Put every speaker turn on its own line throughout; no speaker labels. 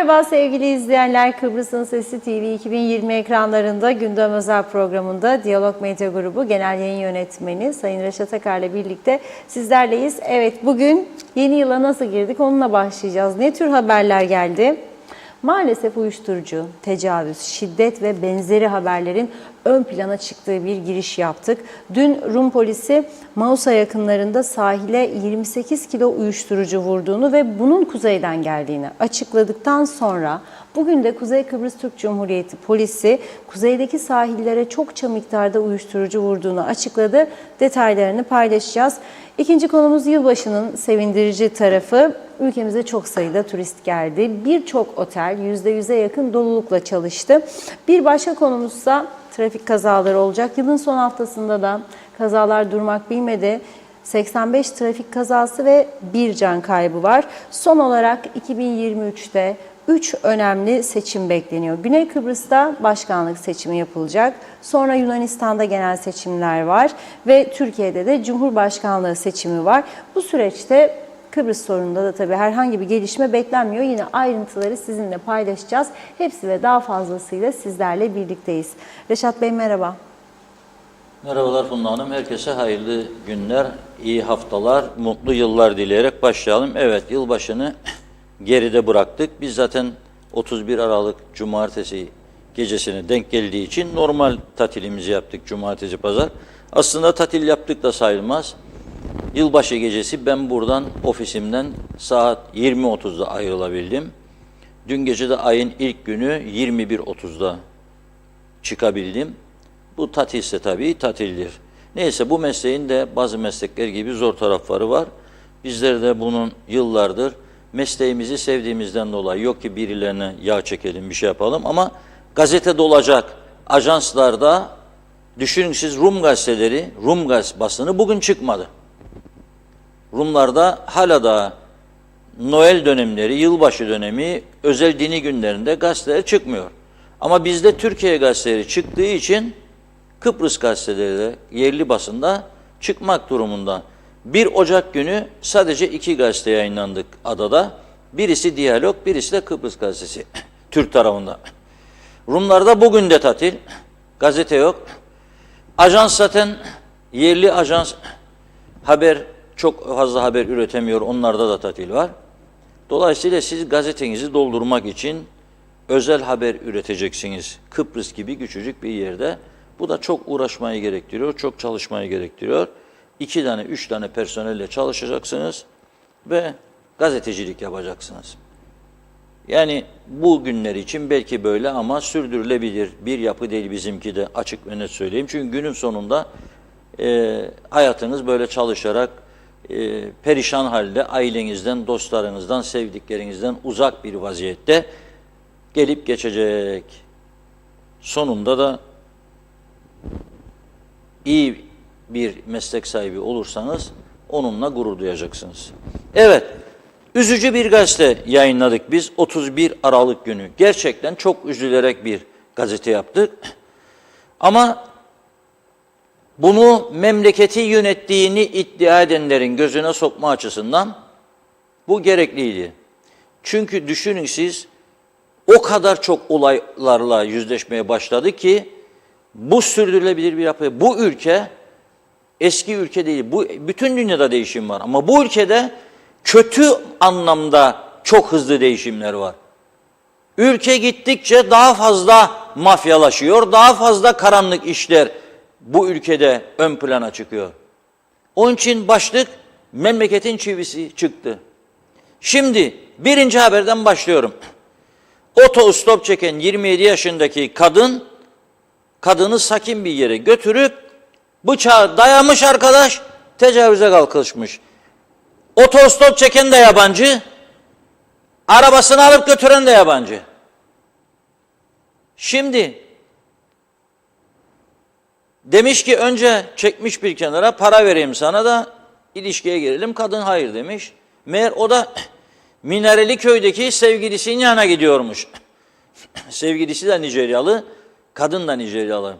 Merhaba sevgili izleyenler, Kıbrıs'ın Sesi TV 2020 ekranlarında gündem özel programında Diyalog Medya Grubu Genel Yayın Yönetmeni Sayın Reşat Akar'la birlikte sizlerleyiz. Evet, bugün yeni yıla nasıl girdik onunla başlayacağız. Ne tür haberler geldi? Maalesef uyuşturucu, tecavüz, şiddet ve benzeri haberlerin ön plana çıktığı bir giriş yaptık. Dün Rum polisi Mausa yakınlarında sahile 28 kilo uyuşturucu vurduğunu ve bunun kuzeyden geldiğini açıkladıktan sonra bugün de Kuzey Kıbrıs Türk Cumhuriyeti polisi kuzeydeki sahillere çokça miktarda uyuşturucu vurduğunu açıkladı. Detaylarını paylaşacağız. İkinci konumuz yılbaşının sevindirici tarafı. Ülkemize çok sayıda turist geldi. Birçok otel %100'e yakın dolulukla çalıştı. Bir başka konumuzsa trafik kazaları olacak. Yılın son haftasında da kazalar durmak bilmedi. 85 trafik kazası ve 1 can kaybı var. Son olarak 2023'te 3 önemli seçim bekleniyor. Güney Kıbrıs'ta başkanlık seçimi yapılacak. Sonra Yunanistan'da genel seçimler var ve Türkiye'de de Cumhurbaşkanlığı seçimi var. Bu süreçte Kıbrıs sorununda da tabii herhangi bir gelişme beklenmiyor. Yine ayrıntıları sizinle paylaşacağız. Hepsi ve daha fazlasıyla sizlerle birlikteyiz. Reşat Bey merhaba.
Merhabalar Funda Hanım. Herkese hayırlı günler, iyi haftalar, mutlu yıllar dileyerek başlayalım. Evet, yılbaşını geride bıraktık. Biz zaten 31 Aralık Cumartesi gecesine denk geldiği için normal tatilimizi yaptık Cumartesi Pazar. Aslında tatil yaptık da sayılmaz. Yılbaşı gecesi ben buradan ofisimden saat 20.30'da ayrılabildim. Dün gece de ayın ilk günü 21.30'da çıkabildim. Bu tatilse tabii tatildir. Neyse bu mesleğin de bazı meslekler gibi zor tarafları var. Bizler de bunun yıllardır mesleğimizi sevdiğimizden dolayı yok ki birilerine yağ çekelim bir şey yapalım ama gazete dolacak ajanslarda düşünün siz Rum gazeteleri, Rum basını bugün çıkmadı. Rumlarda hala da Noel dönemleri, yılbaşı dönemi, özel dini günlerinde gazeteler çıkmıyor. Ama bizde Türkiye gazeteleri çıktığı için Kıbrıs gazeteleri de yerli basında çıkmak durumunda. 1 Ocak günü sadece 2 gazete yayınlandık adada. Birisi Diyalog, birisi de Kıbrıs gazetesi Türk tarafında. Rumlarda bugün de tatil, gazete yok. Ajans zaten yerli ajans çok fazla haber üretemiyor, onlarda da tatil var. Dolayısıyla siz gazetenizi doldurmak için özel haber üreteceksiniz. Kıbrıs gibi küçücük bir yerde. Bu da çok uğraşmayı gerektiriyor, çok çalışmayı gerektiriyor. 2 tane, 3 tane personelle çalışacaksınız ve gazetecilik yapacaksınız. Yani bu günler için belki böyle ama sürdürülebilir bir yapı değil bizimki de açık ve net söyleyeyim. Çünkü günün sonunda hayatınız böyle çalışarak perişan halde ailenizden, dostlarınızdan, sevdiklerinizden uzak bir vaziyette gelip geçecek. Sonunda da iyi bir meslek sahibi olursanız onunla gurur duyacaksınız. Evet, üzücü bir gazete yayınladık biz 31 Aralık günü. Gerçekten çok üzülerek bir gazete yaptık. Ama bunu memleketi yönettiğini iddia edenlerin gözüne sokma açısından bu gerekliydi. Çünkü düşünün siz o kadar çok olaylarla yüzleşmeye başladı ki bu sürdürülebilir bir yapı. Bu ülke eski ülke değil. Bütün dünyada değişim var ama bu ülkede kötü anlamda çok hızlı değişimler var. Ülke gittikçe daha fazla mafyalaşıyor, daha fazla karanlık işler bu ülkede ön plana çıkıyor. Onun için başlık memleketin çivisi çıktı. Şimdi birinci haberden başlıyorum. Otostop çeken 27 yaşındaki kadını sakin bir yere götürüp bıçağı dayamış arkadaş, tecavüze kalkışmış. Otostop çeken de yabancı, arabasını alıp götüren de yabancı. Şimdi demiş ki önce çekmiş bir kenara para vereyim sana da ilişkiye girelim. Kadın hayır demiş. Meğer o da Minareli Köy'deki sevgilisinin yanına gidiyormuş. Sevgilisi de Nijeryalı, kadın da Nijeryalı.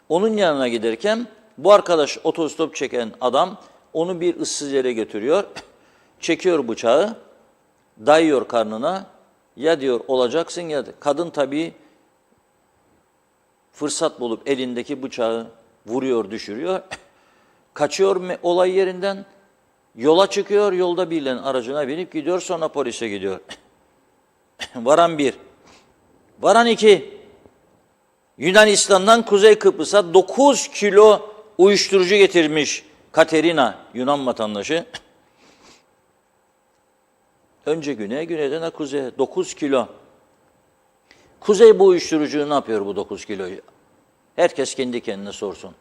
Onun yanına giderken bu arkadaş otostop çeken adam onu bir ıssız yere götürüyor. Çekiyor bıçağı, dayıyor karnına Ya diyor olacaksın ya da kadın tabii fırsat bulup elindeki bıçağı vuruyor, düşürüyor. Kaçıyor olay yerinden, yola çıkıyor, yolda birilerinin aracına binip gidiyor, sonra polise gidiyor. Varan bir. Varan iki. Yunanistan'dan Kuzey Kıbrıs'a 9 kilo uyuşturucu getirmiş Katerina, Yunan vatandaşı. Önce güneye, güneyden de kuzeye 9 kilo. Kuzey bu uyuşturucuyu ne yapıyor bu 9 kiloyu? Herkes kendi kendine sorsun.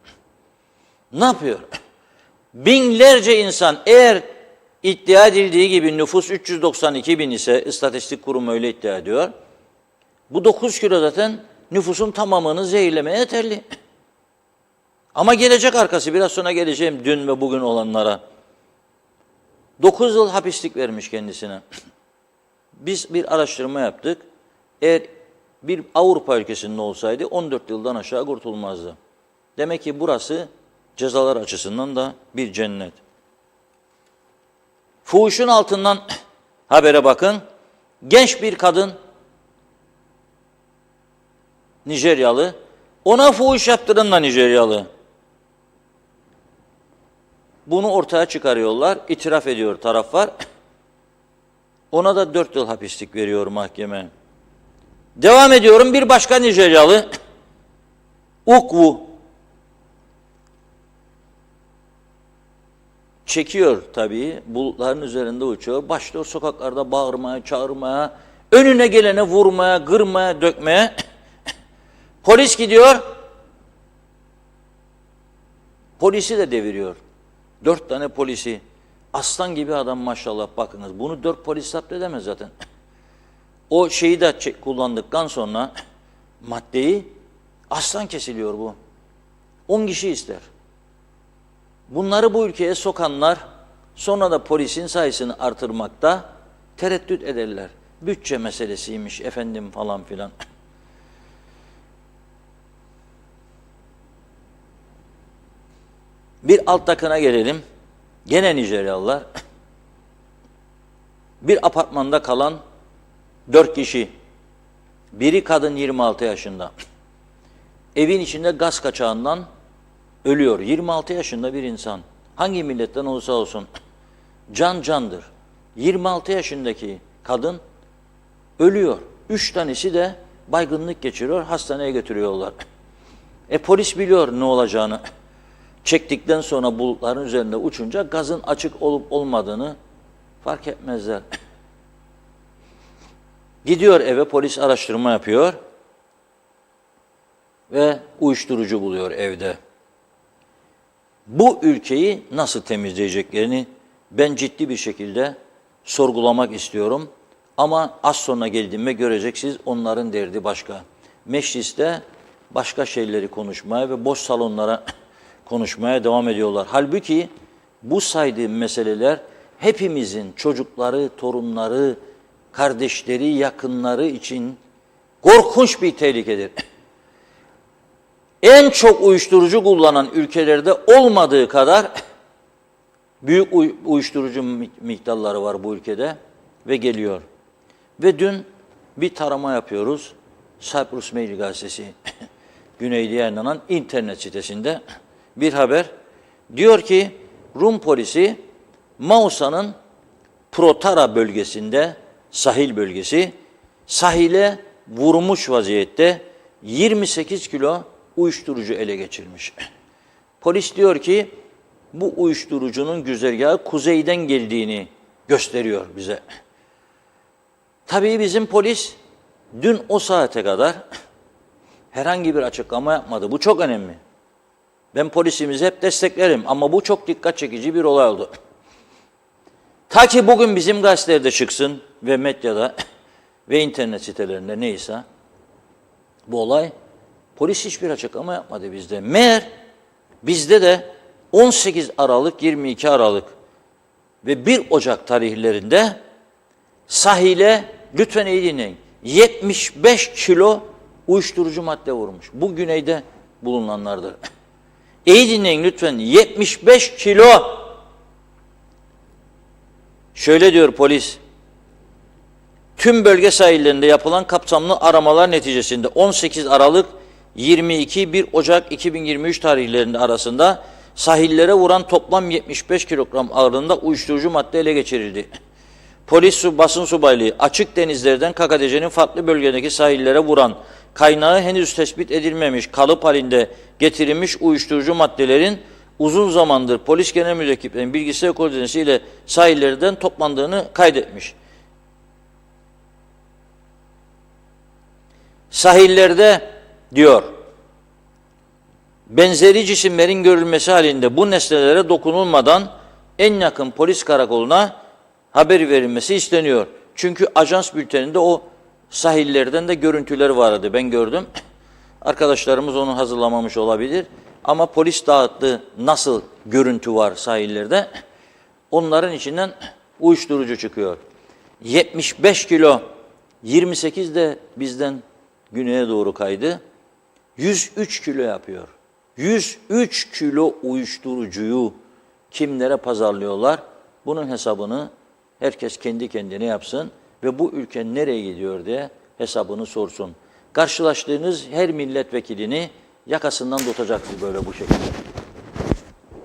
Ne yapıyor? Binlerce insan, eğer iddia edildiği gibi nüfus 392 bin ise, İstatistik Kurumu öyle iddia ediyor. Bu 9 kilo zaten nüfusun tamamını zehirlemeye yeterli. Ama gelecek arkası, biraz sonra geleceğim dün ve bugün olanlara. 9 yıl hapislik vermiş kendisine. Biz bir araştırma yaptık. Eğer bir Avrupa ülkesinde olsaydı 14 yıldan aşağı kurtulmazdı. Demek ki burası cezalar açısından da bir cennet. Fuhuşun altından habere bakın. Genç bir kadın, Nijeryalı, ona fuhuş yaptıran da Nijeryalı. Bunu ortaya çıkarıyorlar, itiraf ediyor taraflar. Ona da 4 yıl hapislik veriyor mahkeme. Devam ediyorum, bir başka Nijeryalı, Ukwu, çekiyor tabii, bulutların üzerinde uçuyor, başlıyor sokaklarda bağırmaya, çağırmaya, önüne gelene vurmaya, kırmaya, dökmeye. Polis gidiyor, polisi de deviriyor. 4 tane polisi, aslan gibi adam maşallah, bakınız. Bunu 4 polis zapt edemez zaten. O şeyi de kullandıktan sonra maddeyi, aslan kesiliyor bu. 10 kişi ister. Bunları bu ülkeye sokanlar sonra da polisin sayısını artırmakta tereddüt ederler. Bütçe meselesiymiş efendim falan filan. Bir alt takına gelelim. Gene Nijeryalılar. Bir apartmanda kalan 4 kişi. Biri kadın 26 yaşında. Evin içinde gaz kaçağından ölüyor. 26 yaşında bir insan. Hangi milletten olursa olsun. Can candır. 26 yaşındaki kadın ölüyor. 3 tanesi de baygınlık geçiriyor. Hastaneye götürüyorlar. Polis biliyor ne olacağını. Çektikten sonra bulutların üzerinde uçunca gazın açık olup olmadığını fark etmezler. Gidiyor eve, polis araştırma yapıyor ve uyuşturucu buluyor evde. Bu ülkeyi nasıl temizleyeceklerini ben ciddi bir şekilde sorgulamak istiyorum. Ama az sonra geldiğimde göreceksiniz, onların derdi başka. Mecliste başka şeyleri konuşmaya ve boş salonlara konuşmaya devam ediyorlar. Halbuki bu saydığım meseleler hepimizin çocukları, torunları, kardeşleri, yakınları için korkunç bir tehlikedir. En çok uyuşturucu kullanan ülkelerde olmadığı kadar büyük uyuşturucu miktarları var bu ülkede ve geliyor. Ve dün bir tarama yapıyoruz. Cyprus Mail gazetesi Güney'de yayınlanan internet sitesinde bir haber. Diyor ki Rum polisi Mausa'nın Protara bölgesinde, sahil bölgesi, sahile vurmuş vaziyette 28 kilo uyuşturucu ele geçirmiş. Polis diyor ki bu uyuşturucunun güzergahı kuzeyden geldiğini gösteriyor bize. Tabii bizim polis dün o saate kadar herhangi bir açıklama yapmadı. Bu çok önemli. Ben polisimizi hep desteklerim ama bu çok dikkat çekici bir olay oldu. Ta ki bugün bizim gazetelerde çıksın ve medyada ve internet sitelerinde neyse bu olay, polis hiçbir açıklama yapmadı bizde. Meğer bizde de 18 Aralık, 22 Aralık ve 1 Ocak tarihlerinde sahile, lütfen iyi dinleyin, 75 kilo uyuşturucu madde vurmuş. Bu güneyde bulunanlardır. İyi dinleyin lütfen, 75 kilo. Şöyle diyor polis, tüm bölge sahillerinde yapılan kapsamlı aramalar neticesinde 18 Aralık 22-1 Ocak 2023 tarihlerinde arasında sahillere vuran toplam 75 kilogram ağırlığında uyuşturucu madde ele geçirildi. Polis basın subaylığı açık denizlerden KKTC'nin farklı bölgedeki sahillere vuran kaynağı henüz tespit edilmemiş kalıp halinde getirilmiş uyuşturucu maddelerin uzun zamandır polis genel müdür ekiplerinin bilgisayar koordinesiyle sahillerden toplandığını kaydetmiş. Sahillerde diyor, benzeri cisimlerin görülmesi halinde bu nesnelere dokunulmadan en yakın polis karakoluna haber verilmesi isteniyor. Çünkü ajans bülteninde o sahillerden de görüntüler vardı. Ben gördüm. Arkadaşlarımız onu hazırlamamış olabilir. Ama polis dağıttı nasıl görüntü var sahillerde. Onların içinden uyuşturucu çıkıyor. 75 kilo, 28 de bizden güneye doğru kaydı. 103 kilo yapıyor. 103 kilo uyuşturucuyu kimlere pazarlıyorlar? Bunun hesabını herkes kendi kendine yapsın ve bu ülke nereye gidiyor diye hesabını sorsun. Karşılaştığınız her milletvekilini yakasından tutacaksınız böyle bu şekilde.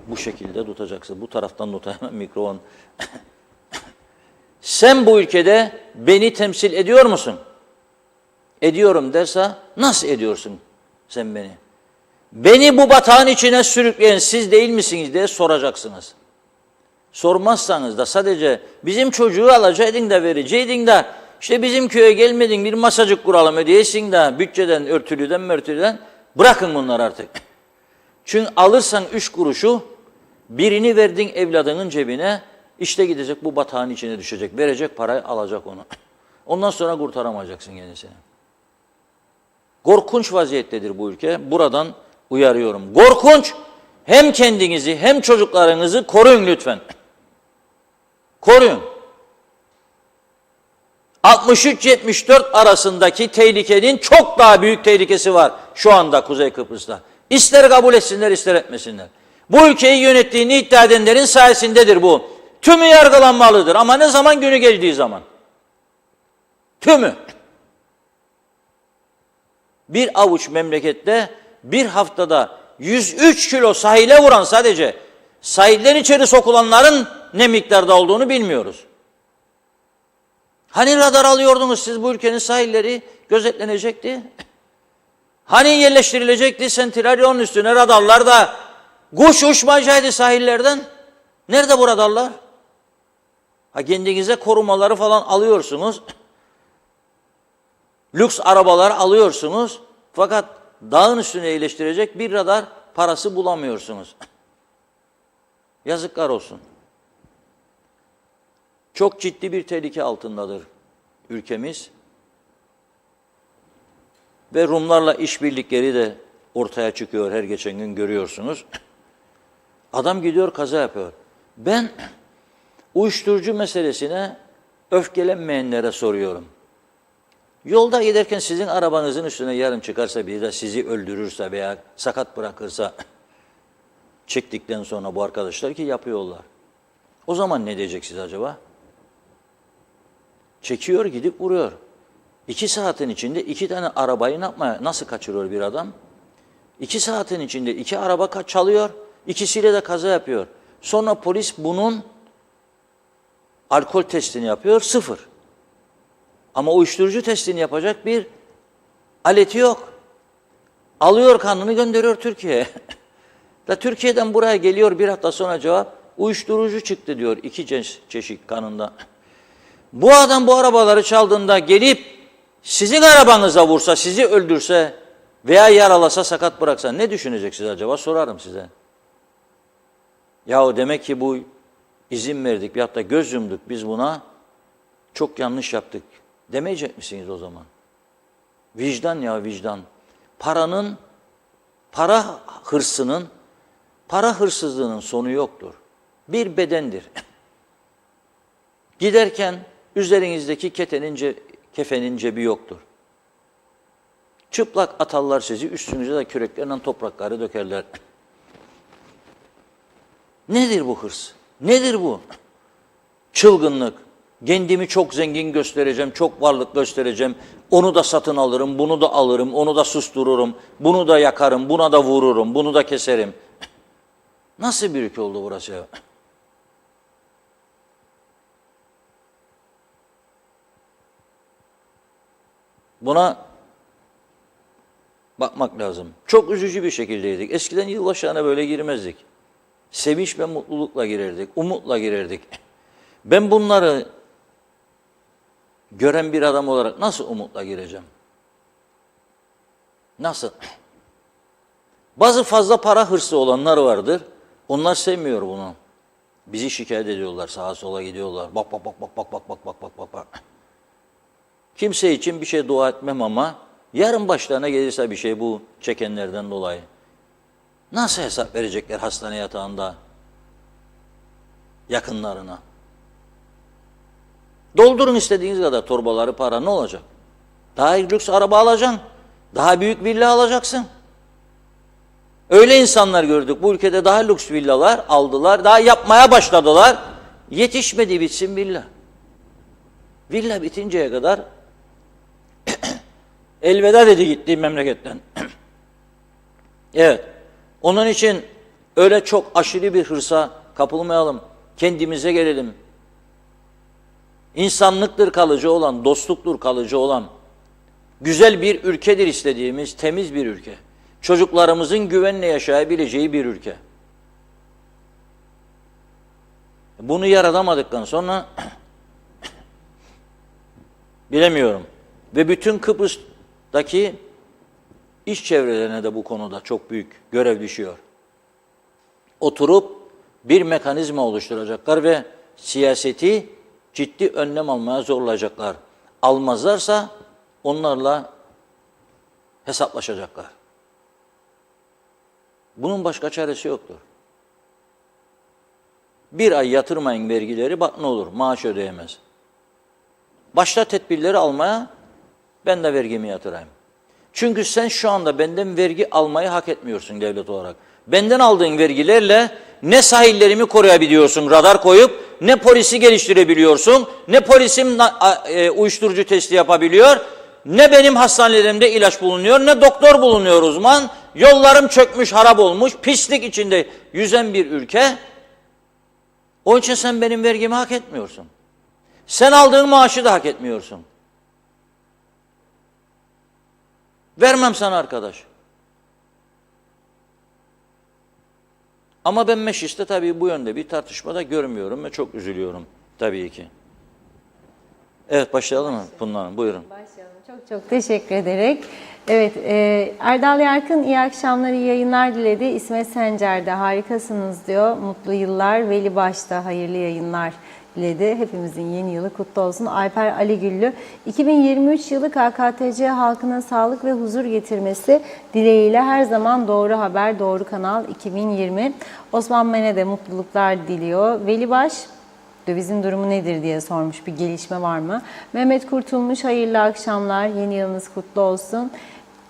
Bu şekilde tutacaksınız. Bu taraftan tutayım mikrofon. Sen bu ülkede beni temsil ediyor musun? Ediyorum derse nasıl ediyorsun sen beni? Beni bu batağın içine sürükleyen siz değil misiniz diye soracaksınız. Sormazsanız da sadece bizim çocuğu alacaktın da vereceydin de işte bizim köye gelmedin bir masacık kuralım ödeyesin de bütçeden örtülüden bırakın bunları artık. Çünkü alırsan 3 kuruşu birini verdin evladının cebine işte gidecek bu batağın içine düşecek. Verecek parayı alacak onu. Ondan sonra kurtaramayacaksın kendisini. Korkunç vaziyettedir bu ülke. Buradan uyarıyorum. Korkunç. Hem kendinizi hem çocuklarınızı koruyun lütfen. Koruyun. 63-74 arasındaki tehlikenin çok daha büyük tehlikesi var şu anda Kuzey Kıbrıs'ta. İster kabul etsinler ister etmesinler. Bu ülkeyi yönettiğini iddia edenlerin sayesindedir bu. Tümü yargılanmalıdır ama ne zaman günü geldiği zaman. Tümü. Bir avuç memlekette bir haftada 103 kilo sahile vuran sadece sahilden içeri sokulanların ne miktarda olduğunu bilmiyoruz. Hani radar alıyordunuz siz bu ülkenin sahilleri gözetlenecekti? Hani yerleştirilecekti Sentinel'in üstüne radarlar da kuş uçmayacaydı sahillerden? Nerede bu radarlar? Ha kendinize korumaları falan alıyorsunuz. Lüks arabalar alıyorsunuz. Fakat dağın üstüne iyileştirecek bir radar parası bulamıyorsunuz. Yazıklar olsun. Çok ciddi bir tehlike altındadır ülkemiz. Ve Rumlarla işbirlikleri de ortaya çıkıyor her geçen gün görüyorsunuz. Adam gidiyor kaza yapıyor. Ben uyuşturucu meselesine öfkelenmeyenlere soruyorum. Yolda giderken sizin arabanızın üstüne yarın çıkarsa biri de sizi öldürürse veya sakat bırakırsa çektikten sonra bu arkadaşlar ki yapıyorlar. O zaman ne diyeceksiniz acaba? Çekiyor gidip vuruyor. 2 saatin içinde 2 tane arabayı nasıl kaçırıyor bir adam? 2 saatin içinde 2 araba çalıyor, ikisiyle de kaza yapıyor. Sonra polis bunun alkol testini yapıyor, 0. Ama uyuşturucu testini yapacak bir aleti yok. Alıyor kanını gönderiyor Türkiye'ye. Da Türkiye'den buraya geliyor bir hafta sonra cevap, uyuşturucu çıktı diyor 2 çeşit kanında. Bu adam bu arabaları çaldığında gelip sizin arabanıza vursa, sizi öldürse veya yaralasa, sakat bıraksa ne düşüneceksiniz acaba? Sorarım size. Yahu demek ki bu izin verdik, bir hatta göz yumduk biz buna, çok yanlış yaptık demeyecek misiniz o zaman? Vicdan ya vicdan. Para hırsının, para hırsızlığının sonu yoktur. Bir bedendir. Giderken üzerinizdeki kefenin cebi yoktur. Çıplak atarlar sizi, üstünüze de küreklerle toprakları dökerler. Nedir bu hırs? Nedir bu çılgınlık? Kendimi çok zengin göstereceğim, çok varlık göstereceğim. Onu da satın alırım, bunu da alırım, onu da sustururum, bunu da yakarım, buna da vururum, bunu da keserim. Nasıl bir ülke oldu burası ya? Buna bakmak lazım. Çok üzücü bir şekildeydik. Eskiden yılbaşlarına böyle girmezdik. Sevinç ve mutlulukla girerdik, umutla girerdik. Ben bunları gören bir adam olarak nasıl umutla gireceğim? Nasıl? Bazı fazla para hırsı olanlar vardır. Onlar sevmiyor bunu. Bizi şikayet ediyorlar, sağa sola gidiyorlar. Bak bak bak bak bak bak bak bak bak bak. Kimse için bir şey dua etmem ama yarın başlarına gelirse bir şey bu çekenlerden dolayı. Nasıl hesap verecekler hastane yatağında yakınlarına? Doldurun istediğiniz kadar torbaları para, ne olacak? Daha lüks araba alacaksın. Daha büyük villa alacaksın. Öyle insanlar gördük. Bu ülkede daha lüks villalar aldılar. Daha yapmaya başladılar. Yetişmedi bitsin villa. Villa bitinceye kadar elveda dedi gittiğim memleketten. Evet. Onun için öyle çok aşırı bir hırsa kapılmayalım. Kendimize gelelim. İnsanlıktır kalıcı olan, dostluktur kalıcı olan, güzel bir ülkedir istediğimiz, temiz bir ülke. Çocuklarımızın güvenle yaşayabileceği bir ülke. Bunu yaratamadıktan sonra bilemiyorum. Ve bütün Kıbrıs'taki iş çevrelerine de bu konuda çok büyük görev düşüyor. Oturup bir mekanizma oluşturacaklar ve siyaseti ciddi önlem almaya zorlayacaklar. Almazlarsa onlarla hesaplaşacaklar. Bunun başka çaresi yoktur. Bir ay yatırmayın vergileri, bak ne olur, maaş ödeyemez. Başta tedbirleri almaya, ben de vergimi yatırayım. Çünkü sen şu anda benden vergi almayı hak etmiyorsun devlet olarak. Benden aldığın vergilerle ne sahillerimi koruyabiliyorsun radar koyup, ne polisi geliştirebiliyorsun, ne polisim uyuşturucu testi yapabiliyor, ne benim hastanelerimde ilaç bulunuyor, ne doktor bulunuyor uzman. Yollarım çökmüş, harap olmuş, pislik içinde yüzen bir ülke. Onun için sen benim vergimi hak etmiyorsun. Sen aldığın maaşı da hak etmiyorsun. Vermem sana arkadaş. Ama ben mecliste tabii bu yönde bir tartışmada görmüyorum ve çok üzülüyorum tabii ki. Evet, başlayalım mı bundan? Buyurun.
Başlayalım. Çok çok teşekkür ederek. Evet, Erdal Yarkın iyi akşamlar, iyi yayınlar diledi. İsmet Sencer de harikasınız diyor. Mutlu yıllar. Veli Baş'ta hayırlı yayınlar diledi. Hepimizin yeni yılı kutlu olsun. Alper Aligüllü, 2023 yılı KKTC halkına sağlık ve huzur getirmesi dileğiyle her zaman doğru haber, doğru kanal 2020. Osman Men'e de mutluluklar diliyor. Veli Baş, dövizin durumu nedir diye sormuş. Bir gelişme var mı? Mehmet Kurtulmuş, hayırlı akşamlar. Yeni yılınız kutlu olsun.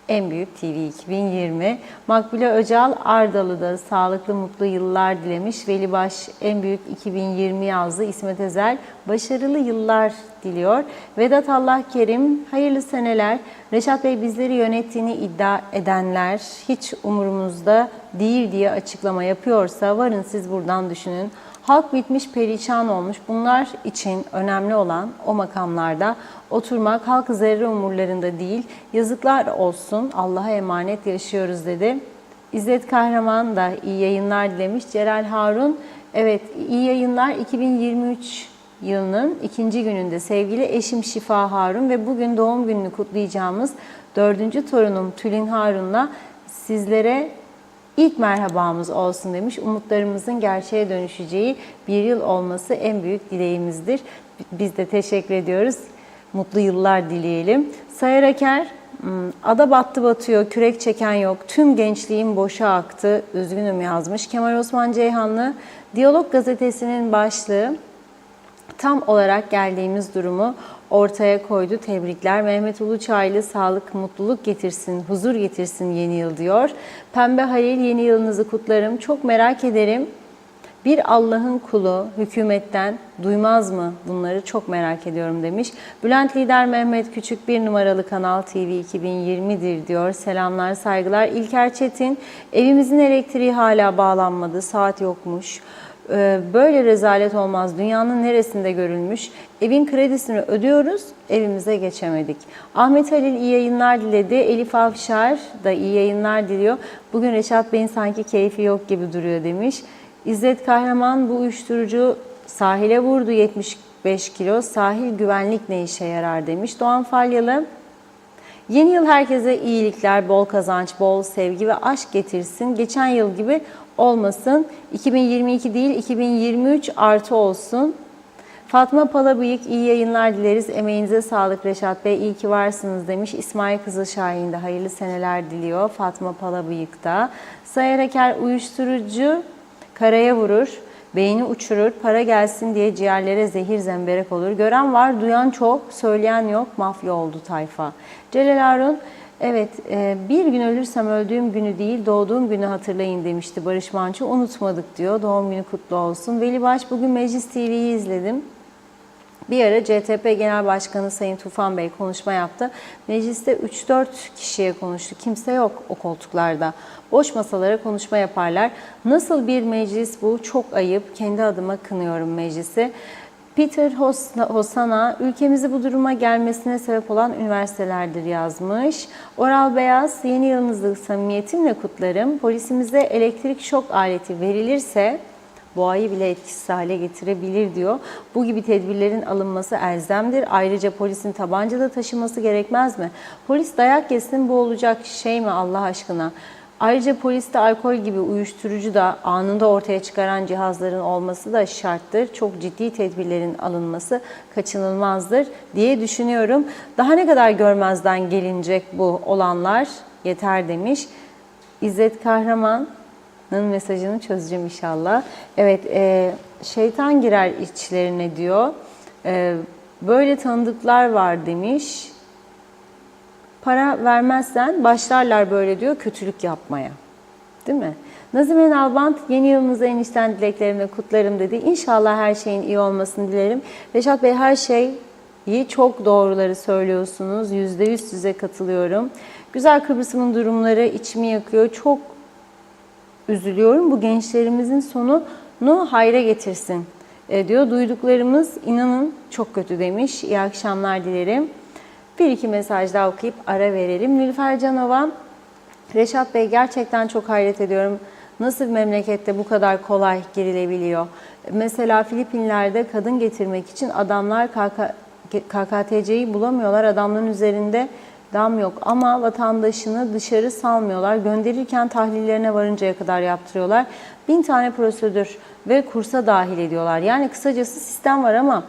En Büyük TV 2020. Makbule Öcal Ardalı'da sağlıklı mutlu yıllar dilemiş. Veli Baş En Büyük 2020 yazdı. İsmet Ezel başarılı yıllar diliyor. Vedat Allah Kerim hayırlı seneler. Reşat Bey bizleri yönettiğini iddia edenler hiç umurumuzda değil diye açıklama yapıyorsa varın siz buradan düşünün. Halk bitmiş, perişan olmuş. Bunlar için önemli olan o makamlarda oturmak, halk zerre umurlarında değil. Yazıklar olsun, Allah'a emanet yaşıyoruz dedi. İzzet Kahraman da iyi yayınlar dilemiş. Celal Harun, evet iyi yayınlar. 2023 yılının ikinci gününde sevgili eşim Şifa Harun ve bugün doğum gününü kutlayacağımız 4. torunum Tülin Harun'la sizlere İlk merhabamız olsun demiş. Umutlarımızın gerçeğe dönüşeceği bir yıl olması en büyük dileğimizdir. Biz de teşekkür ediyoruz. Mutlu yıllar dileyelim. Sayar Aker, ada battı batıyor, kürek çeken yok. Tüm gençliğim boşa aktı. Üzgünüm yazmış. Kemal Osman Ceyhanlı, Diyalog gazetesinin başlığı tam olarak geldiğimiz durumu ortaya koydu. Tebrikler. Mehmet Uluçaylı sağlık, mutluluk getirsin, huzur getirsin yeni yıl diyor. Pembe Halil yeni yılınızı kutlarım. Çok merak ederim. Bir Allah'ın kulu hükümetten duymaz mı bunları, çok merak ediyorum demiş. Bülent Lider Mehmet Küçük 1 numaralı Kanal TV 2020'dir diyor. Selamlar, saygılar. İlker Çetin, evimizin elektriği hala bağlanmadı, saat yokmuş. Böyle rezalet olmaz. Dünyanın neresinde görülmüş? Evin kredisini ödüyoruz, evimize geçemedik. Ahmet Halil iyi yayınlar diledi. Elif Avşar da iyi yayınlar diliyor. Bugün Reşat Bey'in sanki keyfi yok gibi duruyor demiş. İzzet Kahraman, bu uyuşturucu sahile vurdu, 75 kilo. Sahil güvenlik ne işe yarar demiş. Doğan Falyalı, yeni yıl herkese iyilikler, bol kazanç, bol sevgi ve aşk getirsin. Geçen yıl gibi olmasın. 2022 değil, 2023 artı olsun. Fatma Palabıyık, iyi yayınlar dileriz. Emeğinize sağlık Reşat Bey, iyi ki varsınız demiş. İsmail Kızılşahin de hayırlı seneler diliyor. Fatma Palabıyık da. Sayar Eker, uyuşturucu karaya vurur, beyni uçurur, para gelsin diye ciğerlere zehir zemberek olur. Gören var, duyan çok, söyleyen yok, mafya oldu tayfa. Celal Harun, evet, bir gün ölürsem öldüğüm günü değil, doğduğum günü hatırlayın demişti Barış Manço. Unutmadık diyor, doğum günü kutlu olsun. Veli Baş, bugün Meclis TV'yi izledim. Bir ara CTP Genel Başkanı Sayın Tufan Bey konuşma yaptı. Mecliste 3-4 kişiye konuştu. Kimse yok o koltuklarda. Boş masalara konuşma yaparlar. Nasıl bir meclis bu? Çok ayıp. Kendi adıma kınıyorum meclisi. Peter Hosanna, ülkemizi bu duruma gelmesine sebep olan üniversitelerdir yazmış. Oral Beyaz, yeni yılınızı samimiyetimle kutlarım. Polisimize elektrik şok aleti verilirse boğayı bile etkisiz hale getirebilir diyor. Bu gibi tedbirlerin alınması elzemdir. Ayrıca polisin tabanca da taşıması gerekmez mi? Polis dayak yesin, bu olacak şey mi Allah aşkına? Ayrıca poliste alkol gibi uyuşturucu da anında ortaya çıkaran cihazların olması da şarttır. Çok ciddi tedbirlerin alınması kaçınılmazdır diye düşünüyorum. Daha ne kadar görmezden gelinecek bu olanlar, yeter demiş. İzzet Kahraman'ın mesajını çözeceğim inşallah. Evet, şeytan girer içlerine diyor. Böyle tanıdıklar var demiş. Para vermezsen başlarlar böyle diyor, kötülük yapmaya. Değil mi? Nazime Nalbant, yeni yılınızı en içten dileklerimle kutlarım dedi. İnşallah her şeyin iyi olmasını dilerim. Reşat Bey, her şeyi çok doğruları söylüyorsunuz. %100 size katılıyorum. Güzel Kıbrıs'ın durumları içimi yakıyor. Çok üzülüyorum. Bu gençlerimizin sonunu hayra getirsin diyor. Duyduklarımız inanın çok kötü demiş. İyi akşamlar dilerim. Bir iki mesaj daha okuyup ara verelim. Nilüfer Canova, Reşat Bey, gerçekten çok hayret ediyorum. Nasıl bir memlekette bu kadar kolay girilebiliyor? Mesela Filipinler'de kadın getirmek için adamlar KKTC'yi bulamıyorlar. Adamların üzerinde dam yok ama vatandaşını dışarı salmıyorlar. Gönderirken tahlillerine varıncaya kadar yaptırıyorlar. 1000 tane prosedür ve kursa dahil ediyorlar. Yani kısacası sistem var ama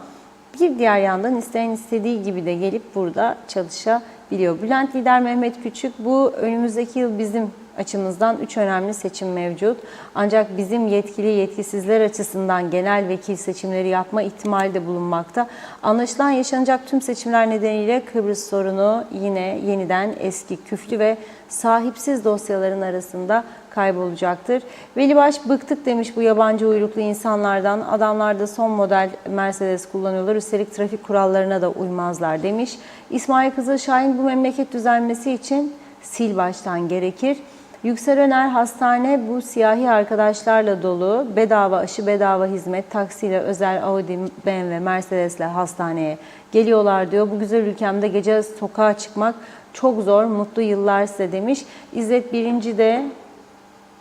bir diğer yandan isteyen istediği gibi de gelip burada çalışabiliyor. Bülent Lider Mehmet Küçük, bu önümüzdeki yıl bizim açımızdan 3 önemli seçim mevcut. Ancak bizim yetkili yetkisizler açısından genel vekil seçimleri yapma ihtimali de bulunmakta. Anlaşılan yaşanacak tüm seçimler nedeniyle Kıbrıs sorunu yine yeniden eski küflü ve sahipsiz dosyaların arasında kaybolacaktır. Veli Baş, bıktık demiş bu yabancı uyruklu insanlardan. Adamlar da son model Mercedes kullanıyorlar. Üstelik trafik kurallarına da uymazlar demiş. İsmail Kızılşahin, bu memleket düzelmesi için sil baştan gerekir. Yüksel Öner, hastane bu siyahi arkadaşlarla dolu. Bedava aşı, bedava hizmet, taksiyle, özel Audi, BMW, Mercedes'le hastaneye geliyorlar diyor. Bu güzel ülkemde gece sokağa çıkmak çok zor. Mutlu yıllar size demiş. İzzet Birinci de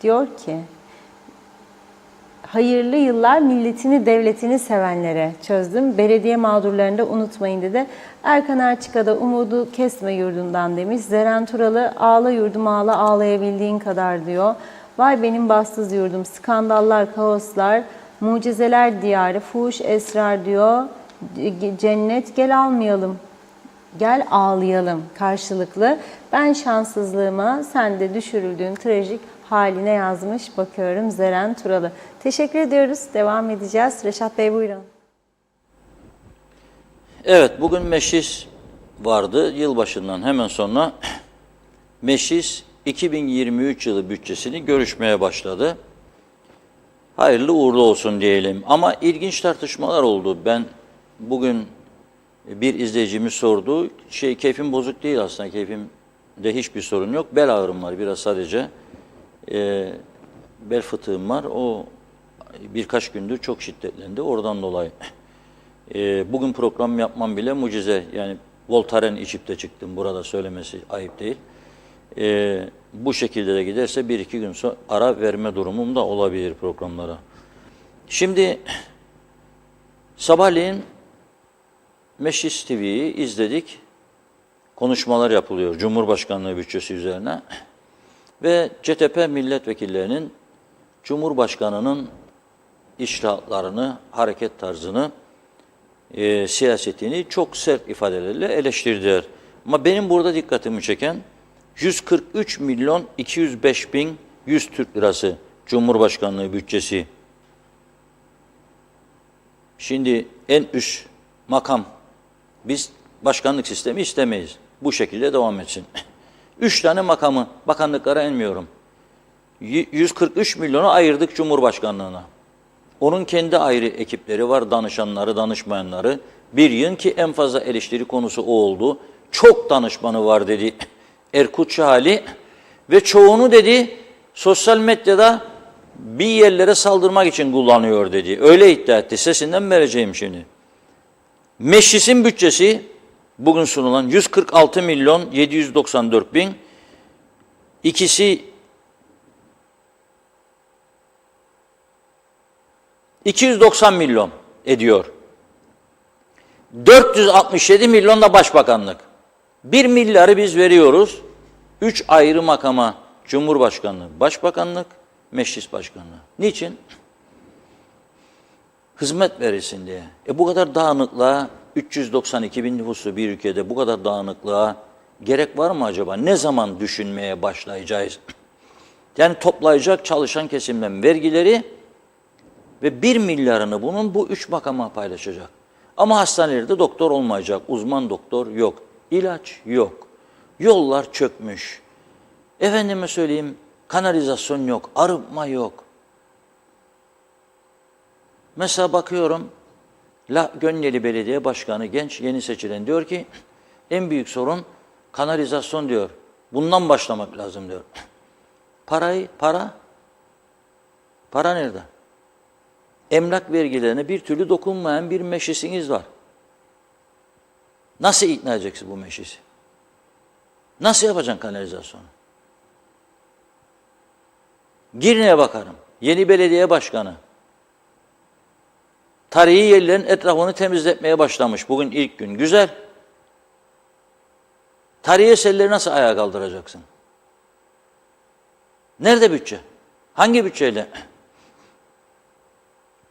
diyor ki, hayırlı yıllar milletini, devletini sevenlere çözdüm. Belediye mağdurlarını da unutmayın dedi. Erkan Erçika'da umudu kesme yurdundan demiş. Zeren Turalı, ağla yurdum ağla, ağlayabildiğin kadar diyor. Vay benim bahtsız yurdum, skandallar, kaoslar, mucizeler diyarı, fuhuş, esrar diyor. Cennet gel almayalım. Gel ağlayalım karşılıklı. Ben şanssızlığıma, sen de düşürüldüğün trajik haline yazmış. Bakıyorum Zeren Turalı. Teşekkür ediyoruz. Devam edeceğiz. Reşat Bey buyurun.
Evet, bugün meclis vardı. Yılbaşından hemen sonra meclis 2023 yılı bütçesini görüşmeye başladı. hayırlı uğurlu olsun diyelim. Ama ilginç tartışmalar oldu. Ben bugün bir izleyicimiz sordu. Keyfim bozuk değil aslında. Keyfimde hiçbir sorun yok. Bel ağrım var biraz sadece. Bel fıtığım var. O birkaç gündür çok şiddetlendi. Oradan dolayı. Bugün program yapmam bile mucize. Yani Voltaren içip de çıktım. Burada söylemesi ayıp değil. Bu şekilde de giderse bir iki gün sonra ara verme durumum da olabilir programlara. Şimdi sabahleyin Meclis TV'yi izledik. Konuşmalar yapılıyor Cumhurbaşkanlığı bütçesi üzerine. Ve CTP milletvekillerinin Cumhurbaşkanı'nın iştahatlarını, hareket tarzını, siyasetini çok sert ifadelerle eleştirdiler. Ama benim burada dikkatimi çeken 143 milyon 205 bin 100 Türk lirası Cumhurbaşkanlığı bütçesi. Şimdi en üst makam, biz başkanlık sistemi istemeyiz. Bu şekilde devam etsin. 3 tane makamı bakanlıklara inmiyorum. 143 milyonu ayırdık Cumhurbaşkanlığına. Onun kendi ayrı ekipleri var, danışanları, danışmayanları. Bir yıl ki en fazla eleştiri konusu o oldu. Çok danışmanı var dedi Erkut Çağali ve çoğunu dedi sosyal medyada bir yerlere saldırmak için kullanıyor dedi. Öyle iddia etti. Sesinden vereceğim şimdi. Meclisin bütçesi bugün sunulan 146 milyon 794 bin, ikisi 290 milyon ediyor. 467 milyon da başbakanlık. 1 milyarı biz veriyoruz. 3 ayrı makama Cumhurbaşkanlığı, Başbakanlık, Meclis Başkanlığı. Niçin? Hizmet verilsin diye. Bu kadar dağınıklığa, 392 bin nüfuslu bir ülkede bu kadar dağınıklığa gerek var mı acaba? Ne zaman düşünmeye başlayacağız? Yani toplayacak çalışan kesimden vergileri ve 1 milyarını bunun bu 3 makama paylaşacak. Ama hastanelerde doktor olmayacak, uzman doktor yok, ilaç yok, yollar çökmüş. Efendime söyleyeyim, kanalizasyon yok, arıtma yok. Mesela bakıyorum, Gönyeli Belediye Başkanı genç, yeni seçilen diyor ki, en büyük sorun kanalizasyon diyor. Bundan başlamak lazım diyor. Para nerede? Emlak vergilerine bir türlü dokunmayan bir meclisiniz var. Nasıl ikna edeceksin bu meclisi? Nasıl yapacaksın kanalizasyonu? Girne'ye bakarım. Yeni belediye başkanı. Tarihi yerlerin etrafını temizletmeye başlamış. Bugün ilk gün. Güzel. Tarihi eserleri nasıl ayağa kaldıracaksın? Nerede bütçe? Hangi bütçeyle?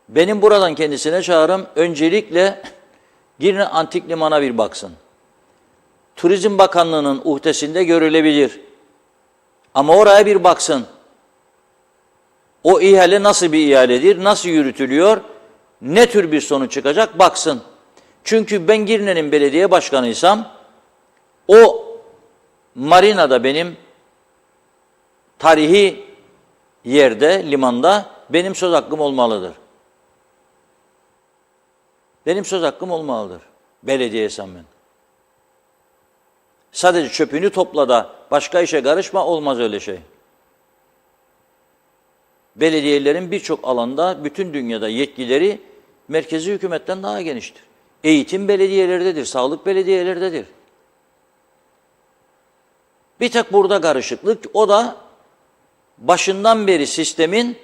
Benim buradan kendisine çağrım, öncelikle Girne Antik Liman'a bir baksın. Turizm Bakanlığı'nın uhdesinde görülebilir. Ama oraya bir baksın. O ihale nasıl bir ihaledir, nasıl yürütülüyor, ne tür bir sonuç çıkacak baksın. Çünkü ben Girne'nin belediye başkanıysam, o marinada benim tarihi yerde, limanda benim söz hakkım olmalıdır. Benim söz hakkım olmalıdır. Belediyeysem ben. Sadece çöpünü topla da başka işe karışma, olmaz öyle şey. Belediyelerin birçok alanda bütün dünyada yetkileri merkezi hükümetten daha geniştir. Eğitim belediyelerdedir, sağlık belediyelerdedir. Bir tek burada karışıklık, o da başından beri sistemin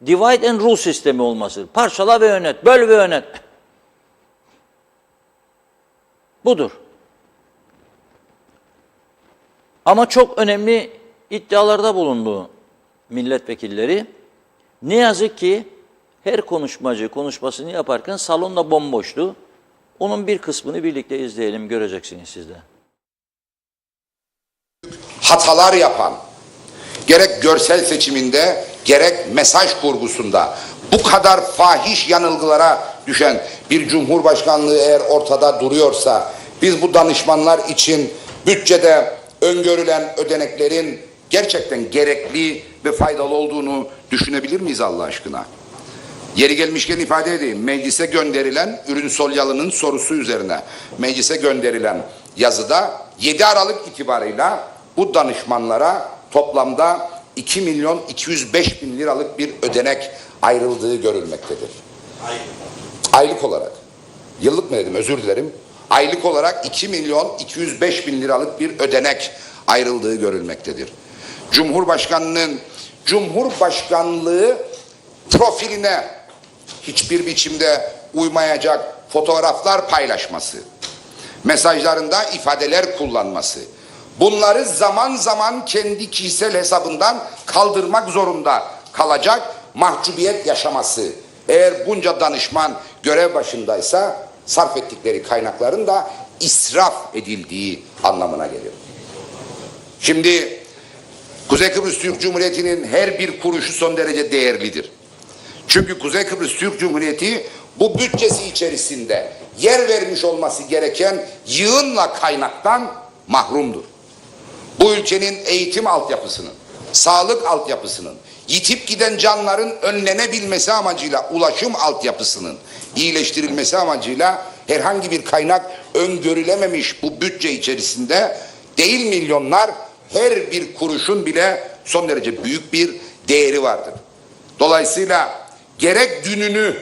divide and rule sistemi olması. Parçala ve yönet, böl ve yönet. Budur. Ama çok önemli iddialarda bulundu milletvekilleri. Ne yazık ki her konuşmacı konuşmasını yaparken salonda bomboştu. Onun bir kısmını birlikte izleyelim, göreceksiniz siz de.
Hatalar yapan, gerek görsel seçiminde, gerek mesaj kurgusunda bu kadar fahiş yanılgılara düşen bir cumhurbaşkanlığı eğer ortada duruyorsa, biz bu danışmanlar için bütçede öngörülen ödeneklerin gerçekten gerekli ve faydalı olduğunu düşünebilir miyiz Allah aşkına? Yeri gelmişken ifade edeyim. Meclise gönderilen Ürünsol-Yalı'nın sorusu üzerine meclise gönderilen yazıda 7 Aralık itibarıyla bu danışmanlara toplamda 2.205.000 liralık bir ödenek ayrıldığı görülmektedir. Aylık olarak. Yıllık mı dedim, özür dilerim. Aylık olarak 2.205.000 liralık bir ödenek ayrıldığı görülmektedir. Cumhurbaşkanlığı profiline hiçbir biçimde uymayacak fotoğraflar paylaşması, mesajlarında ifadeler kullanması, bunları zaman zaman kendi kişisel hesabından kaldırmak zorunda kalacak mahcubiyet yaşaması, eğer bunca danışman görev başındaysa sarf ettikleri kaynakların da israf edildiği anlamına gelir. Şimdi Kuzey Kıbrıs Türk Cumhuriyeti'nin her bir kuruşu son derece değerlidir. Çünkü Kuzey Kıbrıs Türk Cumhuriyeti bu bütçesi içerisinde yer vermiş olması gereken yığınla kaynaktan mahrumdur. Bu ülkenin eğitim altyapısının, sağlık altyapısının, yitip giden canların önlenebilmesi amacıyla ulaşım altyapısının iyileştirilmesi amacıyla herhangi bir kaynak öngörülememiş bu bütçe içerisinde değil milyonlar, her bir kuruşun bile son derece büyük bir değeri vardır. Dolayısıyla gerek dününü,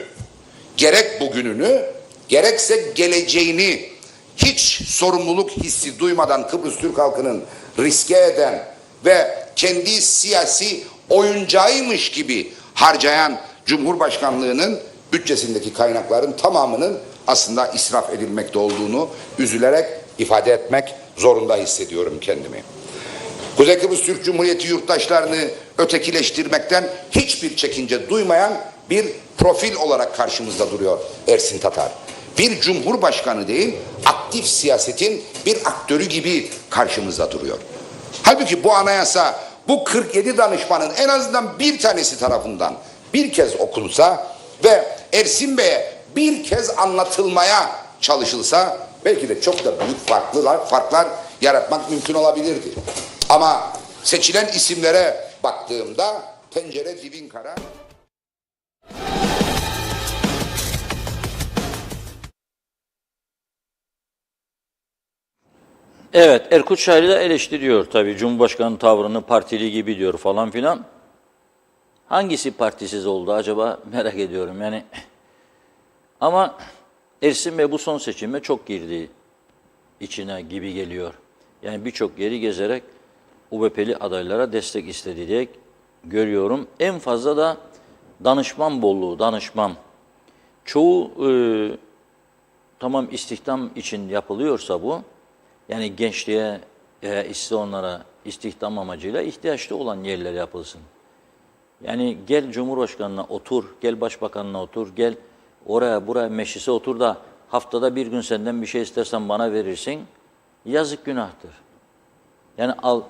gerek bugününü, gerekse geleceğini hiç sorumluluk hissi duymadan Kıbrıs Türk halkının riske eden ve kendi siyasi oyuncağıymış gibi harcayan Cumhurbaşkanlığının bütçesindeki kaynakların tamamının aslında israf edilmekte olduğunu üzülerek ifade etmek zorunda hissediyorum kendimi. Kuzey Kıbrıs Türk Cumhuriyeti yurttaşlarını ötekileştirmekten hiçbir çekince duymayan bir profil olarak karşımızda duruyor Ersin Tatar. Bir cumhurbaşkanı değil, aktif siyasetin bir aktörü gibi karşımızda duruyor. Halbuki bu anayasa, bu 47 danışmanın en azından bir tanesi tarafından bir kez okunsa ve Ersin Bey'e bir kez anlatılmaya çalışılsa belki de çok da büyük farklar yaratmak mümkün olabilirdi. Ama seçilen isimlere baktığımda tencere dibin kara.
Evet, Erkut Şahin'i de eleştiriyor tabii. Cumhurbaşkanı tavrını partili gibi diyor falan filan. Hangisi partisiz oldu acaba merak ediyorum yani. Ama Ersin Bey bu son seçime çok girdi içine gibi geliyor. Yani birçok yeri gezerek UBP'li adaylara destek istedi diye görüyorum. En fazla da danışman bolluğu, danışman. Çoğu tamam istihdam için yapılıyorsa bu, yani gençliğe, işte onlara istihdam amacıyla ihtiyaçlı olan yerler yapılsın. Yani gel Cumhurbaşkanı'na otur, gel Başbakan'ına otur, gel oraya buraya meclise otur da haftada bir gün senden bir şey istersen bana verirsin. Yazık günahtır. Yani al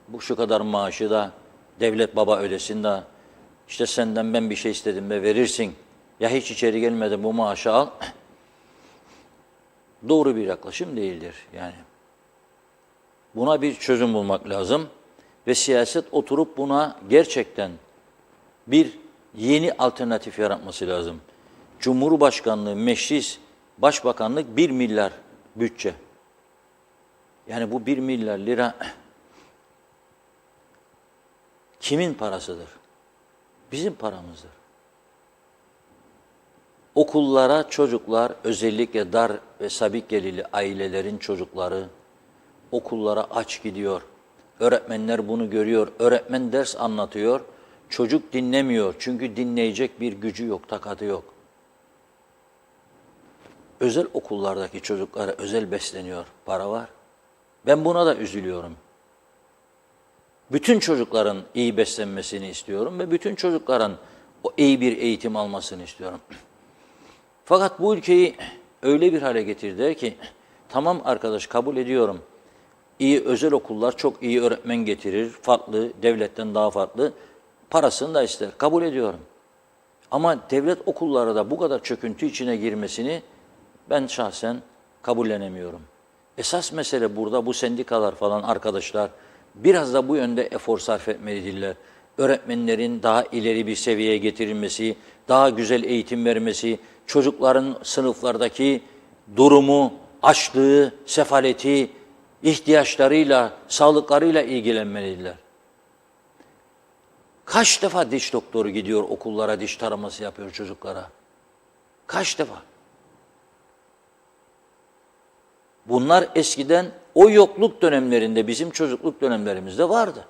bu şu kadar maaşı da devlet baba ödesin de işte senden ben bir şey istedim ve verirsin. Ya hiç içeri gelmeden bu maaşı al. Doğru bir yaklaşım değildir yani. Buna bir çözüm bulmak lazım ve siyaset oturup buna gerçekten bir yeni alternatif yaratması lazım. Cumhurbaşkanlığı, meclis, başbakanlık 1 milyar bütçe. Yani bu 1 milyar lira kimin parasıdır? Bizim paramızdır. Okullara çocuklar, özellikle dar ve sabit gelirli ailelerin çocukları okullara aç gidiyor. Öğretmenler bunu görüyor. Öğretmen ders anlatıyor. Çocuk dinlemiyor. Çünkü dinleyecek bir gücü yok, takatı yok. Özel okullardaki çocuklara özel besleniyor. Para var. Ben buna da üzülüyorum. Bütün çocukların iyi beslenmesini istiyorum ve bütün çocukların iyi bir eğitim almasını istiyorum. Fakat bu ülkeyi öyle bir hale getirdiler ki, tamam arkadaş kabul ediyorum. İyi özel okullar çok iyi öğretmen getirir, farklı, devletten daha farklı. Parasını da ister, kabul ediyorum. Ama devlet okulları da bu kadar çöküntü içine girmesini ben şahsen kabullenemiyorum. Esas mesele burada bu sendikalar falan arkadaşlar biraz da bu yönde efor sarf etmelidirler. Öğretmenlerin daha ileri bir seviyeye getirilmesi, daha güzel eğitim vermesi, çocukların sınıflardaki durumu, açlığı, sefaleti, ihtiyaçlarıyla, sağlıklarıyla ilgilenmelidirler. Kaç defa diş doktoru gidiyor okullara, diş taraması yapıyor çocuklara? Kaç defa? Bunlar eskiden o yokluk dönemlerinde, bizim çocukluk dönemlerimizde vardı.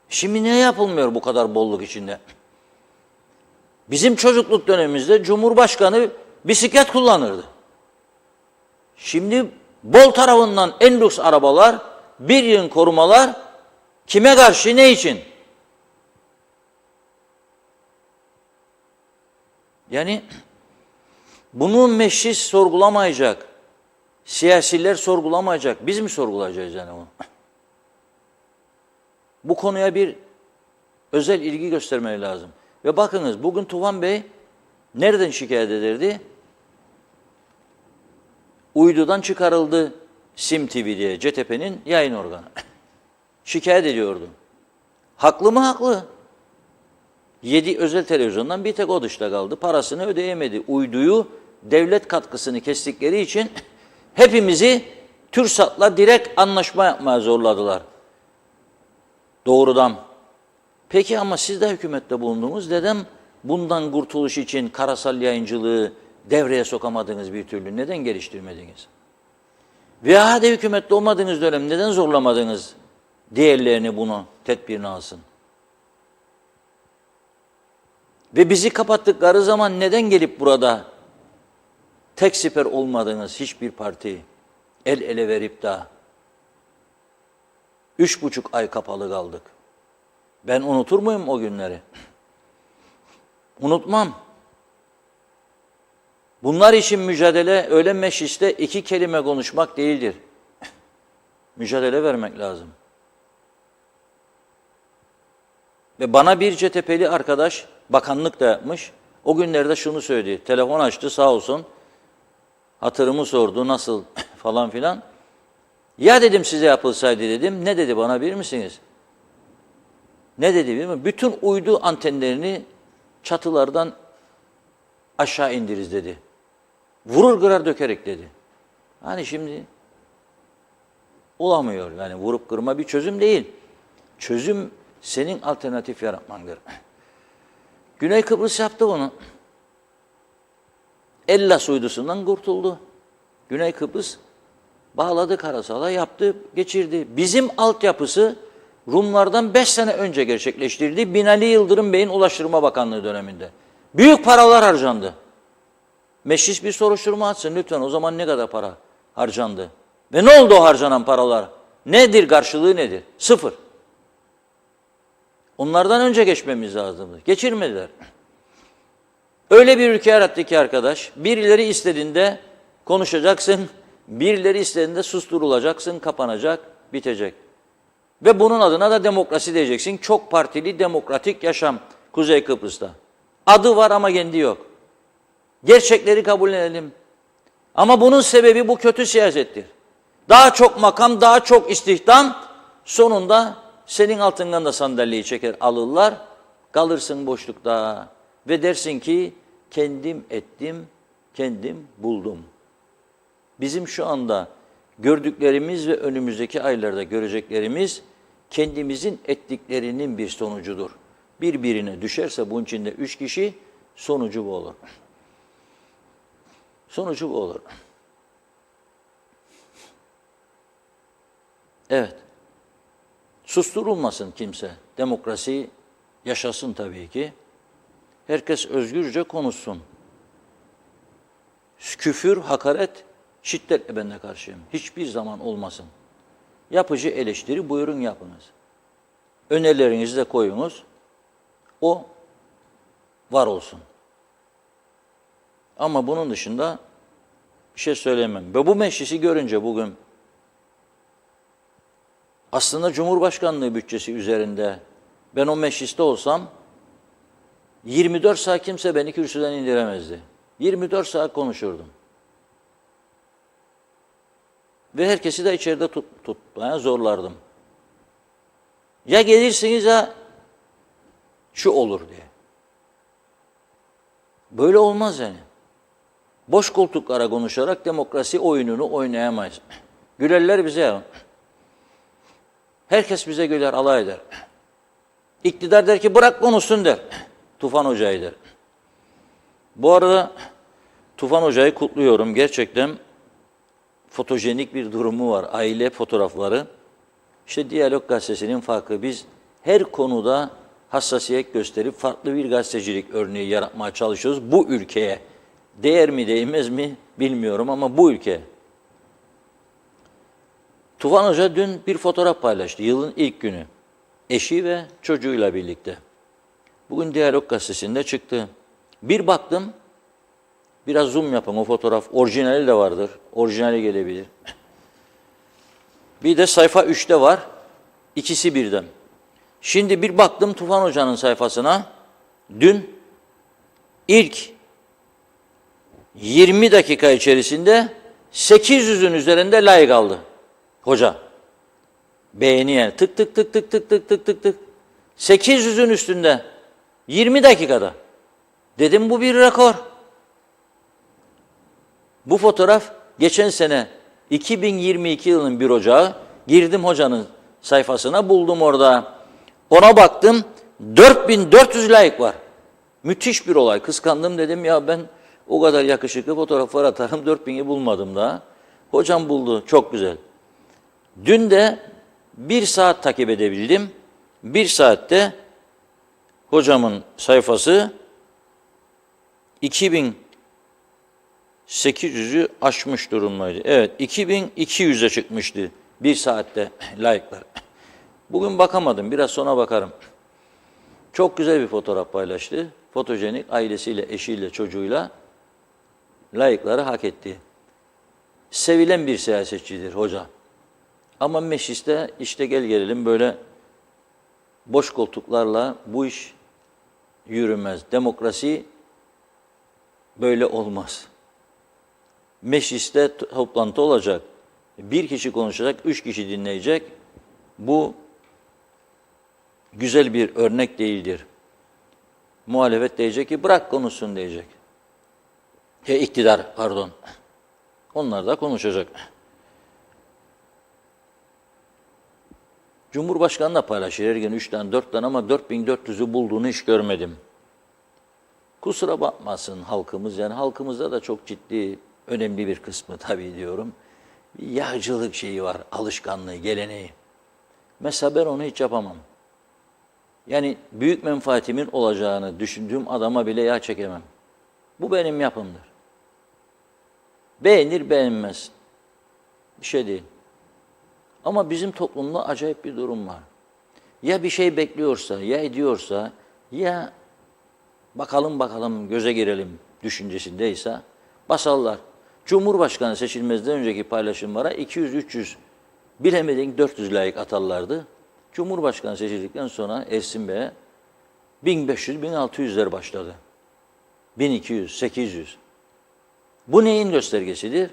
Şimdi ne yapılmıyor bu kadar bolluk içinde? Bizim çocukluk dönemimizde Cumhurbaşkanı bisiklet kullanırdı. Şimdi bol tarafından en lüks arabalar, bir yığın korumalar kime karşı, ne için? Yani bunu meclis sorgulamayacak, siyasiler sorgulamayacak, biz mi sorgulayacağız yani onu? Bu konuya bir özel ilgi göstermeleri lazım. Ve bakınız bugün Tufan Bey nereden şikayet ederdi? Uydudan çıkarıldı Sim TV diye, CTP'nin yayın organı. Şikayet ediyordu. Haklı mı? Haklı. 7 özel televizyondan bir tek o dışta kaldı. Parasını ödeyemedi. Uyduyu devlet katkısını kestikleri için hepimizi TÜRSAT'la direkt anlaşma yapmaya zorladılar. Doğrudan. Peki ama siz de hükümette bulundunuz. Neden bundan kurtuluş için karasal yayıncılığı devreye sokamadınız bir türlü? Neden geliştirmediniz? Veya hadi hükümette olmadığınız dönem neden zorlamadınız diğerlerini bunu tedbirini alsın? Ve bizi kapattıkları zaman neden gelip burada tek siper olmadığınız hiçbir parti el ele verip de 3,5 ay kapalı kaldık? Ben unutur muyum o günleri? Unutmam. Bunlar için mücadele öyle mecliste 2 kelime konuşmak değildir. Mücadele vermek lazım. Ve bana bir CTP'li arkadaş bakanlık da yapmış. O günlerde şunu söyledi. Telefon açtı sağ olsun. Hatırımı sordu nasıl falan filan. Ya dedim size yapılsaydı dedim. Ne dedi bana bilir misiniz? Ne dedi biliyor musun? Bütün uydu antenlerini çatılardan aşağı indiririz dedi. Vurur kırar dökerek dedi. Hani şimdi olamıyor. Yani vurup kırma bir çözüm değil. Çözüm senin alternatif yaratmandır. Güney Kıbrıs yaptı bunu. Ellas uydusundan kurtuldu. Güney Kıbrıs bağladı karasala, yaptı, geçirdi. Bizim altyapısı Rumlardan 5 sene önce gerçekleştirildi. Binali Yıldırım Bey'in Ulaştırma Bakanlığı döneminde. Büyük paralar harcandı. Meclis bir soruşturma açsın lütfen. O zaman ne kadar para harcandı? Ve ne oldu o harcanan paralar? Nedir karşılığı nedir? Sıfır. Onlardan önce geçmemiz lazımdı. Geçirmediler. Öyle bir ülke yarattı ki arkadaş, birileri istediğinde konuşacaksın, birileri istediğinde susturulacaksın, kapanacak, bitecek. Ve bunun adına da demokrasi diyeceksin. Çok partili demokratik yaşam Kuzey Kıbrıs'ta. Adı var ama kendi yok. Gerçekleri kabullenelim. Ama bunun sebebi bu kötü siyasettir. Daha çok makam, daha çok istihdam, sonunda senin altından da sandalyeyi çeker alırlar, kalırsın boşlukta ve dersin ki kendim ettim, kendim buldum. Bizim şu anda gördüklerimiz ve önümüzdeki aylarda göreceklerimiz kendimizin ettiklerinin bir sonucudur. Birbirine düşerse bunun içinde 3 kişi sonucu bu olur. Sonucu bu olur. Evet. Susturulmasın kimse. Demokrasi yaşasın tabii ki. Herkes özgürce konuşsun. Küfür, hakaret, şiddetle ben de karşıyım. Hiçbir zaman olmasın. Yapıcı eleştiri buyurun yapınız. Önerilerinizi de koyunuz. O var olsun. Ama bunun dışında bir şey söyleyemem. Ve bu meclisi görünce bugün aslında Cumhurbaşkanlığı bütçesi üzerinde ben o mecliste olsam 24 saat kimse beni kürsüden indiremezdi. 24 saat konuşurdum. Ve herkesi de içeride tutmaya zorlardım. Ya gelirsiniz ya şu olur diye. Böyle olmaz yani. Boş koltuklara konuşarak demokrasi oyununu oynayamayız. Gülerler bize ya. Herkes bize güler, alay eder. İktidar der ki bırak konuşsun der. Tufan Hoca'yı der. Bu arada Tufan Hoca'yı kutluyorum. Gerçekten fotojenik bir durumu var. Aile fotoğrafları. İşte Diyalog Gazetesi'nin farkı. Biz her konuda hassasiyet gösterip farklı bir gazetecilik örneği yaratmaya çalışıyoruz. Bu ülkeye değer mi değmez mi bilmiyorum ama bu ülke. Tufan Hoca dün bir fotoğraf paylaştı. Yılın ilk günü. Eşi ve çocuğuyla birlikte. Bugün Diyalog Gazetesi'nde çıktı. Bir baktım, biraz zoom yapın o fotoğraf. Orijinali de vardır. Orijinali gelebilir. Bir de sayfa 3'te var. İkisi birden. Şimdi bir baktım Tufan Hoca'nın sayfasına. Dün ilk 20 dakika içerisinde 800'ün üzerinde like aldı. Hoca. Beğeni yani. Tık tık tık tık tık tık tık tık tık. 800'ün üstünde. 20 dakikada. Dedim bu bir rekor. Bu fotoğraf geçen sene 2022 yılının 1 Ocağı. Girdim hocanın sayfasına buldum orada. Ona baktım 4400 like var. Müthiş bir olay. Kıskandım dedim ya ben o kadar yakışıklı fotoğraflar atarım 4000'i bulmadım daha. Hocam buldu. Çok güzel. Dün de 1 saat takip edebildim. 1 saatte hocamın sayfası 2800'ü aşmış durumdaydı. Evet 2200'e çıkmıştı 1 saatte like'lar. Bugün bakamadım. Biraz sonra bakarım. Çok güzel bir fotoğraf paylaştı. Fotojenik ailesiyle, eşiyle, çocuğuyla layıkları hak etti. Sevilen bir siyasetçidir hoca. Ama mecliste işte gel gelelim böyle boş koltuklarla bu iş yürümez. Demokrasi böyle olmaz. Mecliste toplantı olacak. Bir kişi konuşacak, 3 kişi dinleyecek. Bu güzel bir örnek değildir. Muhalefet diyecek ki bırak konuşsun diyecek. İktidar pardon. Onlar da konuşacak. Cumhurbaşkanı da paylaşır her gün 3'ten 4'ten ama 4400'ü bulduğunu hiç görmedim. Kusura bakmasın halkımız yani halkımızda da çok ciddi önemli bir kısmı tabii diyorum. Bir yağcılık şeyi var, alışkanlığı, geleneği. Mesela ben onu hiç yapamam. Yani büyük menfaatimin olacağını düşündüğüm adama bile yağ çekemem. Bu benim yapımdır. Beğenir beğenmez. Bir şey değil. Ama bizim toplumda acayip bir durum var. Ya bir şey bekliyorsa, ya ediyorsa, ya bakalım göze girelim düşüncesindeyse basarlar. Cumhurbaşkanı seçilmezden önceki paylaşımlara 200-300 bilemedin 400 layık atarlardı. Cumhurbaşkanı seçildikten sonra Ersin Bey'e 1500-1600'ler başladı. 1200, 800. Bu neyin göstergesidir?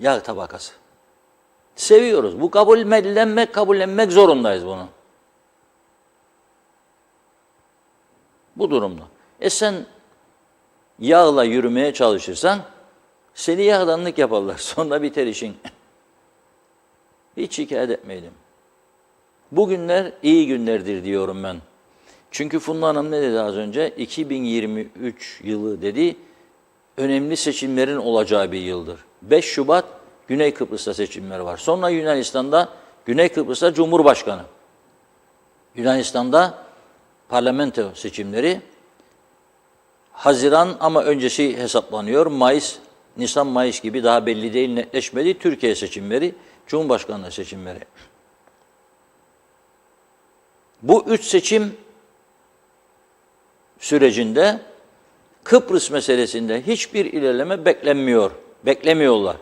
Yağ tabakası. Seviyoruz. Bu kabullenmek zorundayız bunu. Bu durumda. Sen yağla yürümeye çalışırsan seni yağdanlık yaparlar. Sonra biter işin. Hiç şikayet etmeyelim. Bu günler iyi günlerdir diyorum ben. Çünkü Funda Hanım ne dedi az önce? 2023 yılı dedi, önemli seçimlerin olacağı bir yıldır. 5 Şubat Güney Kıbrıs'ta seçimler var. Sonra Yunanistan'da, Güney Kıbrıs'ta Cumhurbaşkanı. Yunanistan'da parlamento seçimleri. Haziran ama öncesi hesaplanıyor. Mayıs, Nisan-Mayıs gibi daha belli değil, netleşmedi. Türkiye seçimleri, Cumhurbaşkanlığı seçimleri. Bu 3 seçim sürecinde Kıbrıs meselesinde hiçbir ilerleme beklemiyorlar.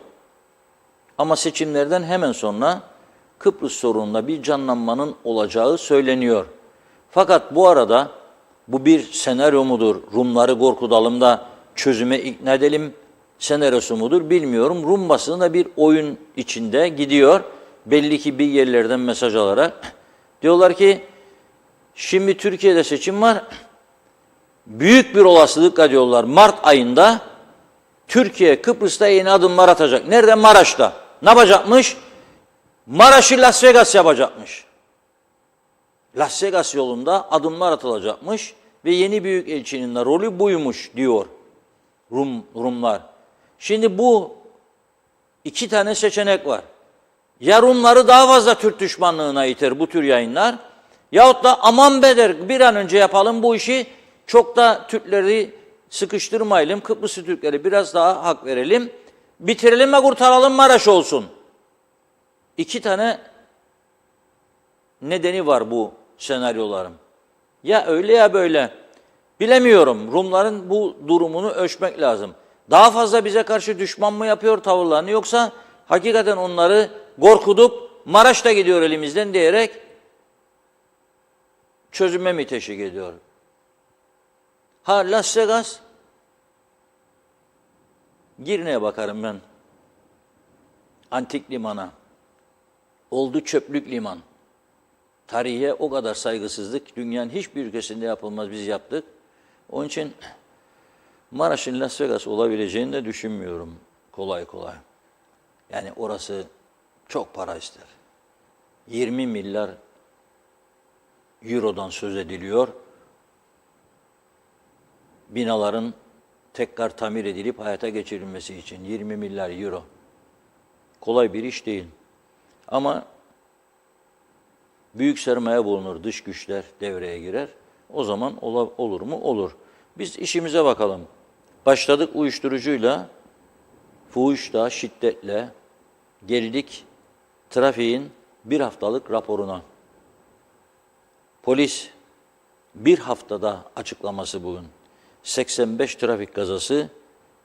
Ama seçimlerden hemen sonra Kıbrıs sorununda bir canlanmanın olacağı söyleniyor. Fakat bu arada bu bir senaryo mudur? Rumları korkutalım da çözüme ikna edelim senaryosu mudur bilmiyorum. Rum basını da bir oyun içinde gidiyor. Belli ki bir yerlerden mesaj alarak Diyorlar ki şimdi Türkiye'de seçim var. Büyük bir olasılıkla diyorlar Mart ayında Türkiye Kıbrıs'ta yeni adımlar atacak. Nerede? Maraş'ta. Ne yapacakmış? Maraş'ı Las Vegas yapacakmış. Las Vegas yolunda adımlar atılacakmış ve yeni büyükelçinin de rolü buymuş diyor Rumlar. Şimdi bu iki tane seçenek var. Ya Rumları daha fazla Türk düşmanlığına iter bu tür yayınlar, yahut da aman beder bir an önce yapalım bu işi, çok da Türkleri sıkıştırmayalım, Kıbrıslı Türkleri biraz daha hak verelim, bitirelim ve kurtaralım Maraş olsun. İki tane nedeni var bu senaryoların. Ya öyle ya böyle. Bilemiyorum. Rumların bu durumunu ölçmek lazım. Daha fazla bize karşı düşman mı yapıyor tavırlarını, yoksa hakikaten onları korkutup Maraş da gidiyor elimizden diyerek çözüme mi teşvik ediyor? Ha, Las Vegas, Girne'ye bakarım ben. Antik limana. Oldu çöplük liman. Tarihe o kadar saygısızlık dünyanın hiçbir ülkesinde yapılmaz, biz yaptık. Onun için Maraş'ın Las Vegas olabileceğini de düşünmüyorum kolay kolay. Yani orası çok para ister. 20 milyar eurodan söz ediliyor. Binaların tekrar tamir edilip hayata geçirilmesi için 20 milyar euro. Kolay bir iş değil. Ama büyük sermaye bulunur, dış güçler devreye girer. O zaman olur mu? Olur. Biz işimize bakalım. Başladık uyuşturucuyla, fuhuşla, şiddetle, geldik trafiğin bir haftalık raporuna. Polis bir haftada açıklaması bugün. 85 trafik kazası,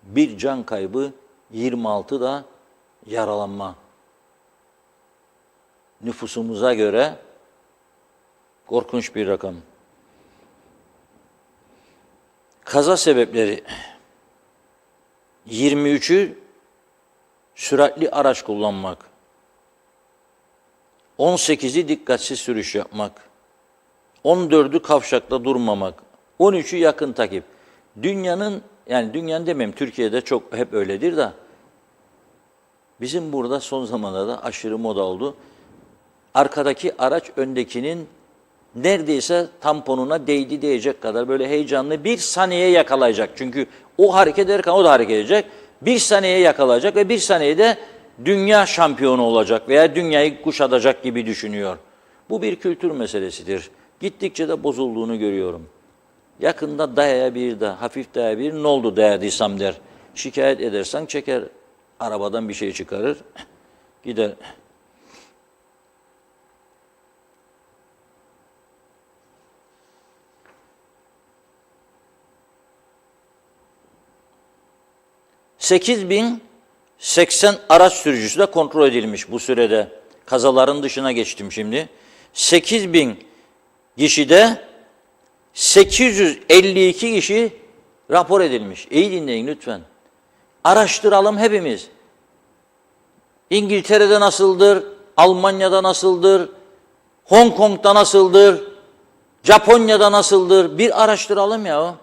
1 can kaybı, 26 da yaralanma. Nüfusumuza göre korkunç bir rakam. Kaza sebepleri 23'ü süratli araç kullanmak, 18'i dikkatsiz sürüş yapmak, 14'ü kavşakta durmamak, 13'ü yakın takip. Dünyanın, yani dünyanın demeyeyim, Türkiye'de çok hep öyledir da bizim burada son zamanlarda aşırı moda oldu. Arkadaki araç öndekinin neredeyse tamponuna değdi diyecek kadar böyle heyecanlı, bir saniye yakalayacak. Çünkü o hareket ederken o da hareket edecek. Bir saniye yakalayacak ve bir saniyede dünya şampiyonu olacak veya dünyayı kuşatacak gibi düşünüyor. Bu bir kültür meselesidir. Gittikçe de bozulduğunu görüyorum. Yakında dayayabilir de, hafif dayayabilir, ne oldu dayadıysam der. Şikayet edersen çeker, arabadan bir şey çıkarır, gider. ...8.080 araç sürücüsü de kontrol edilmiş bu sürede. Kazaların dışına geçtim şimdi. 8.000 kişide 852 kişi rapor edilmiş. İyi dinleyin lütfen. Araştıralım hepimiz. İngiltere'de nasıldır? Almanya'da nasıldır? Hong Kong'da nasıldır? Japonya'da nasıldır? Bir araştıralım ya.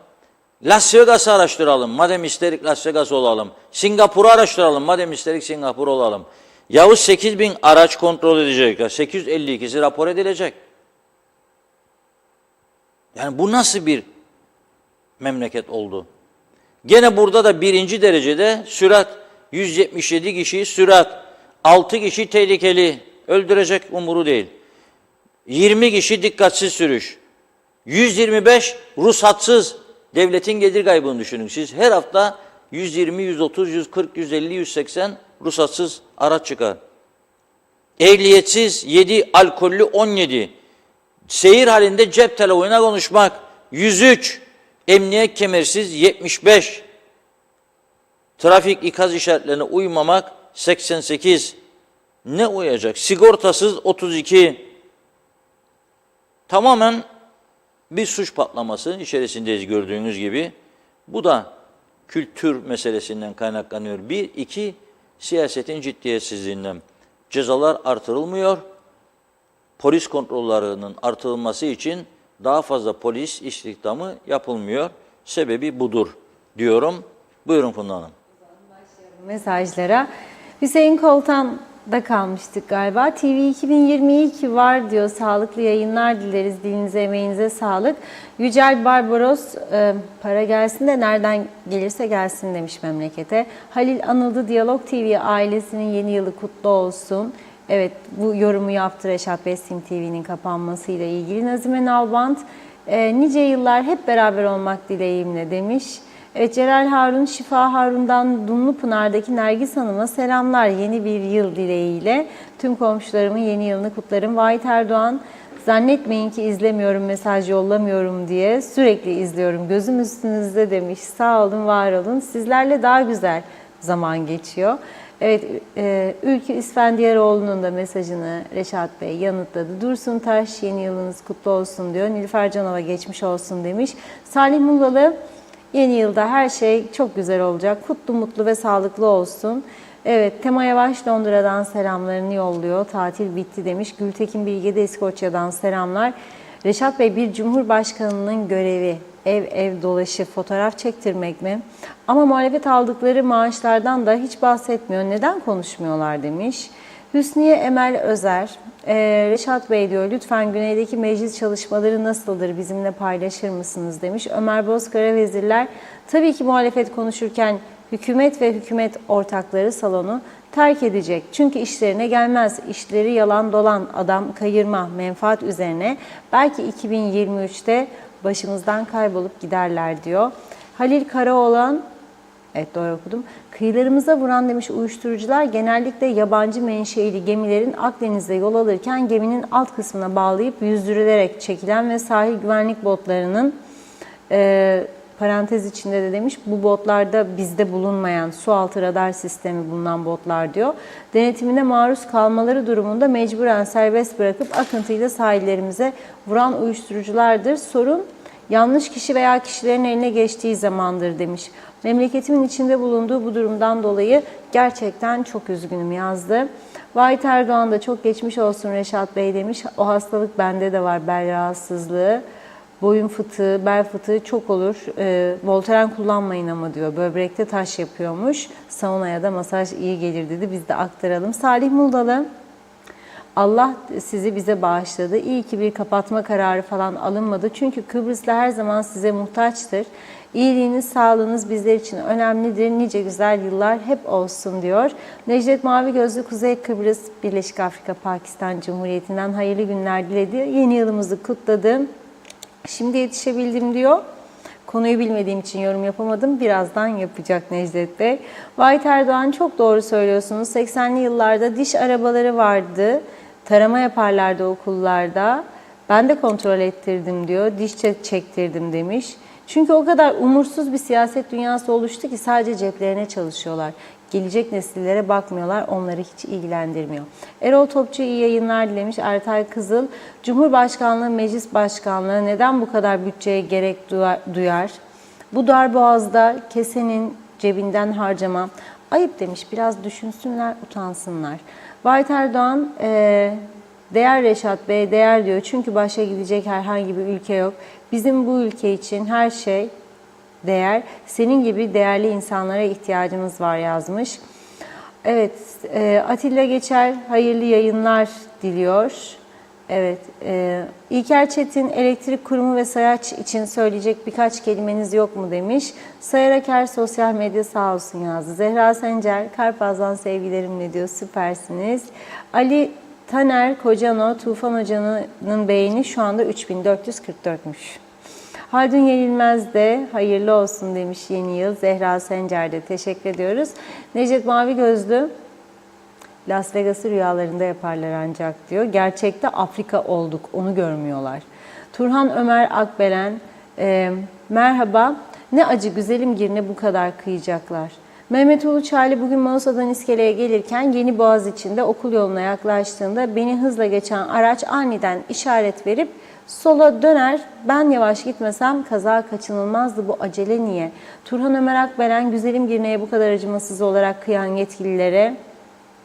Las Vegas'ı araştıralım. Madem isterik Las Vegas olalım. Singapur'u araştıralım. Madem isterik Singapur olalım. Yavuz 8.000 araç kontrol edecekler. 852'si rapor edilecek. Yani bu nasıl bir memleket oldu? Gene burada da birinci derecede sürat, 177 kişi sürat, 6 kişi tehlikeli, öldürecek umuru değil. 20 kişi dikkatsiz sürüş, 125 ruhsatsız, devletin gelir kaybını düşünün. Siz her hafta 120, 130, 140, 150, 180 ruhsatsız araç çıkar. Ehliyetsiz 7, alkollü 17. Seyir halinde cep telefonuna konuşmak 103. Emniyet kemersiz 75. Trafik ikaz işaretlerine uymamak 88. Ne uyacak? Sigortasız 32. Tamamen bir suç patlaması içerisindeyiz gördüğünüz gibi. Bu da kültür meselesinden kaynaklanıyor. 1, 2, siyasetin ciddiyetsizliğinden. Cezalar artırılmıyor. polis kontrollerinin artırılması için daha fazla polis istihdamı yapılmıyor. Sebebi budur diyorum. Buyurun Funda Hanım.
Mesajlara. Hüseyin Koltan'da kalmıştık galiba. TV 2022 var diyor. Sağlıklı yayınlar dileriz. Dilinize, emeğinize sağlık. Yücel Barbaros, para gelsin de nereden gelirse gelsin demiş memlekete. Halil Anıldı, Diyalog TV ailesinin yeni yılı kutlu olsun. Evet, bu yorumu yaptı Reşat Bey, Sim TV'nin kapanmasıyla ilgili. Nazime Nalbant, nice yıllar hep beraber olmak dileğimle demiş. Evet, Celal Harun, Şifa Harun'dan Dumlupınar'daki Nergis Hanım'a selamlar. Yeni bir yıl dileğiyle tüm komşularımın yeni yılını kutlarım. Vahit Erdoğan, zannetmeyin ki izlemiyorum, mesaj yollamıyorum diye sürekli izliyorum. Gözüm üstünüzde demiş. Sağ olun, var olun. Sizlerle daha güzel zaman geçiyor. Evet, Ülkü İsfendiyaroğlu'nun da mesajını Reşat Bey yanıtladı. Dursun Taş, yeni yılınız kutlu olsun diyor. Nilüfer Canova geçmiş olsun demiş. Salih Muğlalı, yeni yılda her şey çok güzel olacak. Kutlu, mutlu ve sağlıklı olsun. Evet, Tema Yavaş Londra'dan selamlarını yolluyor. Tatil bitti demiş. Gültekin Bilge de İskoçya'dan selamlar. Reşat Bey, bir cumhurbaşkanının görevi ev ev dolaşıp fotoğraf çektirmek mi? Ama muhalefet aldıkları maaşlardan da hiç bahsetmiyor. Neden konuşmuyorlar demiş. Hüsniye Emel Özer, Reşat Bey diyor, lütfen güneydeki meclis çalışmaları nasıldır, bizimle paylaşır mısınız demiş. Ömer Bozkara, vezirler tabii ki muhalefet konuşurken hükümet ve hükümet ortakları salonu terk edecek. Çünkü işlerine gelmez. İşleri yalan dolan, adam kayırma, menfaat üzerine belki 2023'te başımızdan kaybolup giderler diyor. Halil Karaoğlan, evet doğru okudum. Kıyılarımıza vuran demiş, uyuşturucular genellikle yabancı menşeili gemilerin Akdeniz'de yol alırken geminin alt kısmına bağlayıp yüzdürülerek çekilen ve sahil güvenlik botlarının parantez içinde de demiş, bu botlarda bizde bulunmayan sualtı radar sistemi bulunan botlar diyor. Denetimine maruz kalmaları durumunda mecburen serbest bırakıp akıntıyla sahillerimize vuran uyuşturuculardır. Sorun yanlış kişi veya kişilerin eline geçtiği zamandır demiş. Memleketimin içinde bulunduğu bu durumdan dolayı gerçekten çok üzgünüm yazdı. Vahit Erdoğan da çok geçmiş olsun Reşat Bey demiş. O hastalık bende de var, bel rahatsızlığı. Boyun fıtığı, bel fıtığı çok olur. Voltaren kullanmayın ama diyor. Böbrekte taş yapıyormuş. Saunaya da masaj iyi gelir dedi. Biz de aktaralım. Salih Muldalı, Allah sizi bize bağışladı. İyi ki bir kapatma kararı falan alınmadı. Çünkü Kıbrıslı her zaman size muhtaçtır. İyiliğiniz, sağlığınız bizler için önemlidir. Nice güzel yıllar hep olsun diyor. Necdet Mavi Gözlü, Kuzey Kıbrıs, Birleşik Afrika, Pakistan Cumhuriyeti'nden hayırlı günler diledi. Yeni yılımızı kutladım. Şimdi yetişebildim diyor. Konuyu bilmediğim için yorum yapamadım. Birazdan yapacak Necdet Bey. Vahit Erdoğan, çok doğru söylüyorsunuz. 80'li yıllarda diş arabaları vardı. Tarama yaparlardı okullarda. Ben de kontrol ettirdim diyor. Diş çektirdim demiş. Çünkü o kadar umursuz bir siyaset dünyası oluştu ki sadece ceplerine çalışıyorlar. Gelecek nesillere bakmıyorlar, onları hiç ilgilendirmiyor. Erol Topçu iyi yayınlar dilemiş. Ertay Kızıl, Cumhurbaşkanlığı, Meclis Başkanlığı neden bu kadar bütçeye gerek duyar? Bu darboğazda kesenin cebinden harcama. Ayıp demiş, biraz düşünsünler, utansınlar. Vahit Erdoğan, değer Reşat Bey, değer diyor. Çünkü başka gidecek herhangi bir ülke yok. Bizim bu ülke için her şey değer. Senin gibi değerli insanlara ihtiyacımız var yazmış. Evet, Atilla Geçer hayırlı yayınlar diliyor. Evet, İlker Çetin, elektrik kurumu ve sayaç için söyleyecek birkaç kelimeniz yok mu demiş. Sayar Aker sosyal medya sağ olsun yazdı. Zehra Sencer, Karpaz'dan sevgilerimle diyor, süpersiniz. Ali Taner Kocano, Tufan Hoca'nın beğeni şu anda 3444'müş. Haldun Yenilmez de hayırlı olsun demiş yeni yıl. Zehra Sencer de teşekkür ediyoruz. Necdet Mavi Gözlü, Las Vegas'ı rüyalarında yaparlar ancak diyor. Gerçekte Afrika olduk, onu görmüyorlar. Turhan Ömer Akbelen, merhaba, ne acı güzelim girine bu kadar kıyacaklar. Mehmet Uluçaylı, bugün Mausa'dan iskeleye gelirken Yeni Boğaz içinde okul yoluna yaklaştığında beni hızla geçen araç aniden işaret verip sola döner, ben yavaş gitmesem kaza kaçınılmazdı, bu acele niye? Turhan Ömer Akbelen, güzelim Girne'ye bu kadar acımasız olarak kıyan yetkililere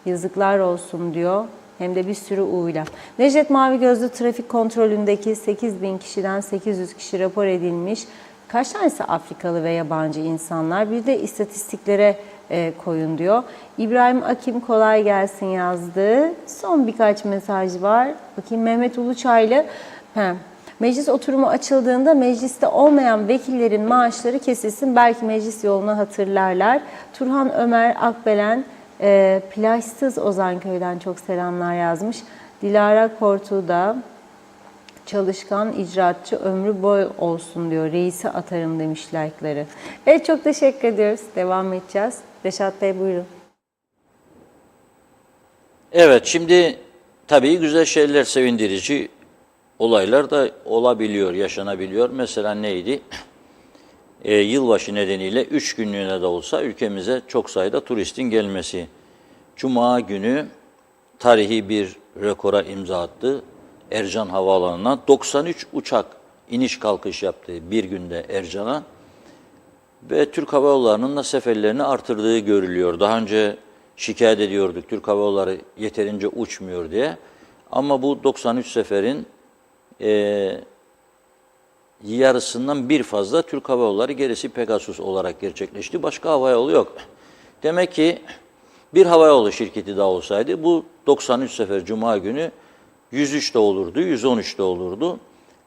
yazıklar olsun diyor. hem de bir sürü U'yla. Necdet Mavi Gözlü trafik kontrolündeki 8.000 kişiden 800 kişi rapor edilmiş. Kaç tanesi Afrikalı ve yabancı insanlar? Bir de istatistiklere koyun diyor. İbrahim Akim kolay gelsin yazdı. Son birkaç mesaj var. Bakayım Mehmet Uluçaylı. Meclis oturumu açıldığında mecliste olmayan vekillerin maaşları kesilsin. Belki meclis yolunu hatırlarlar. Turhan Ömer Akbelen Plajsız Ozanköy'den çok selamlar yazmış. Dilara Kortu da çalışkan, icraatçı, ömrü boy olsun diyor. Reisi atarım demiş like'ları. Evet, çok teşekkür ediyoruz. Devam edeceğiz. Reşat Bey buyurun.
Evet, şimdi tabii güzel şeyler, sevindirici olaylar da olabiliyor, yaşanabiliyor. Mesela neydi? Yılbaşı nedeniyle 3 günlüğüne de olsa ülkemize çok sayıda turistin gelmesi. Cuma günü tarihi bir rekora imza attı. Ercan Havaalanı'na 93 uçak iniş kalkış yaptı bir günde Ercan'a. Ve Türk Hava Yolları'nın da seferlerini artırdığı görülüyor. Daha önce şikayet ediyorduk Türk Hava Yolları yeterince uçmuyor diye. Ama bu 93 seferin yarısından bir fazla Türk Hava Yolları, gerisi Pegasus olarak gerçekleşti. Başka hava yolu yok. Demek ki bir havayolu şirketi daha olsaydı bu 93 sefer Cuma günü 103'te olurdu, 113'te olurdu.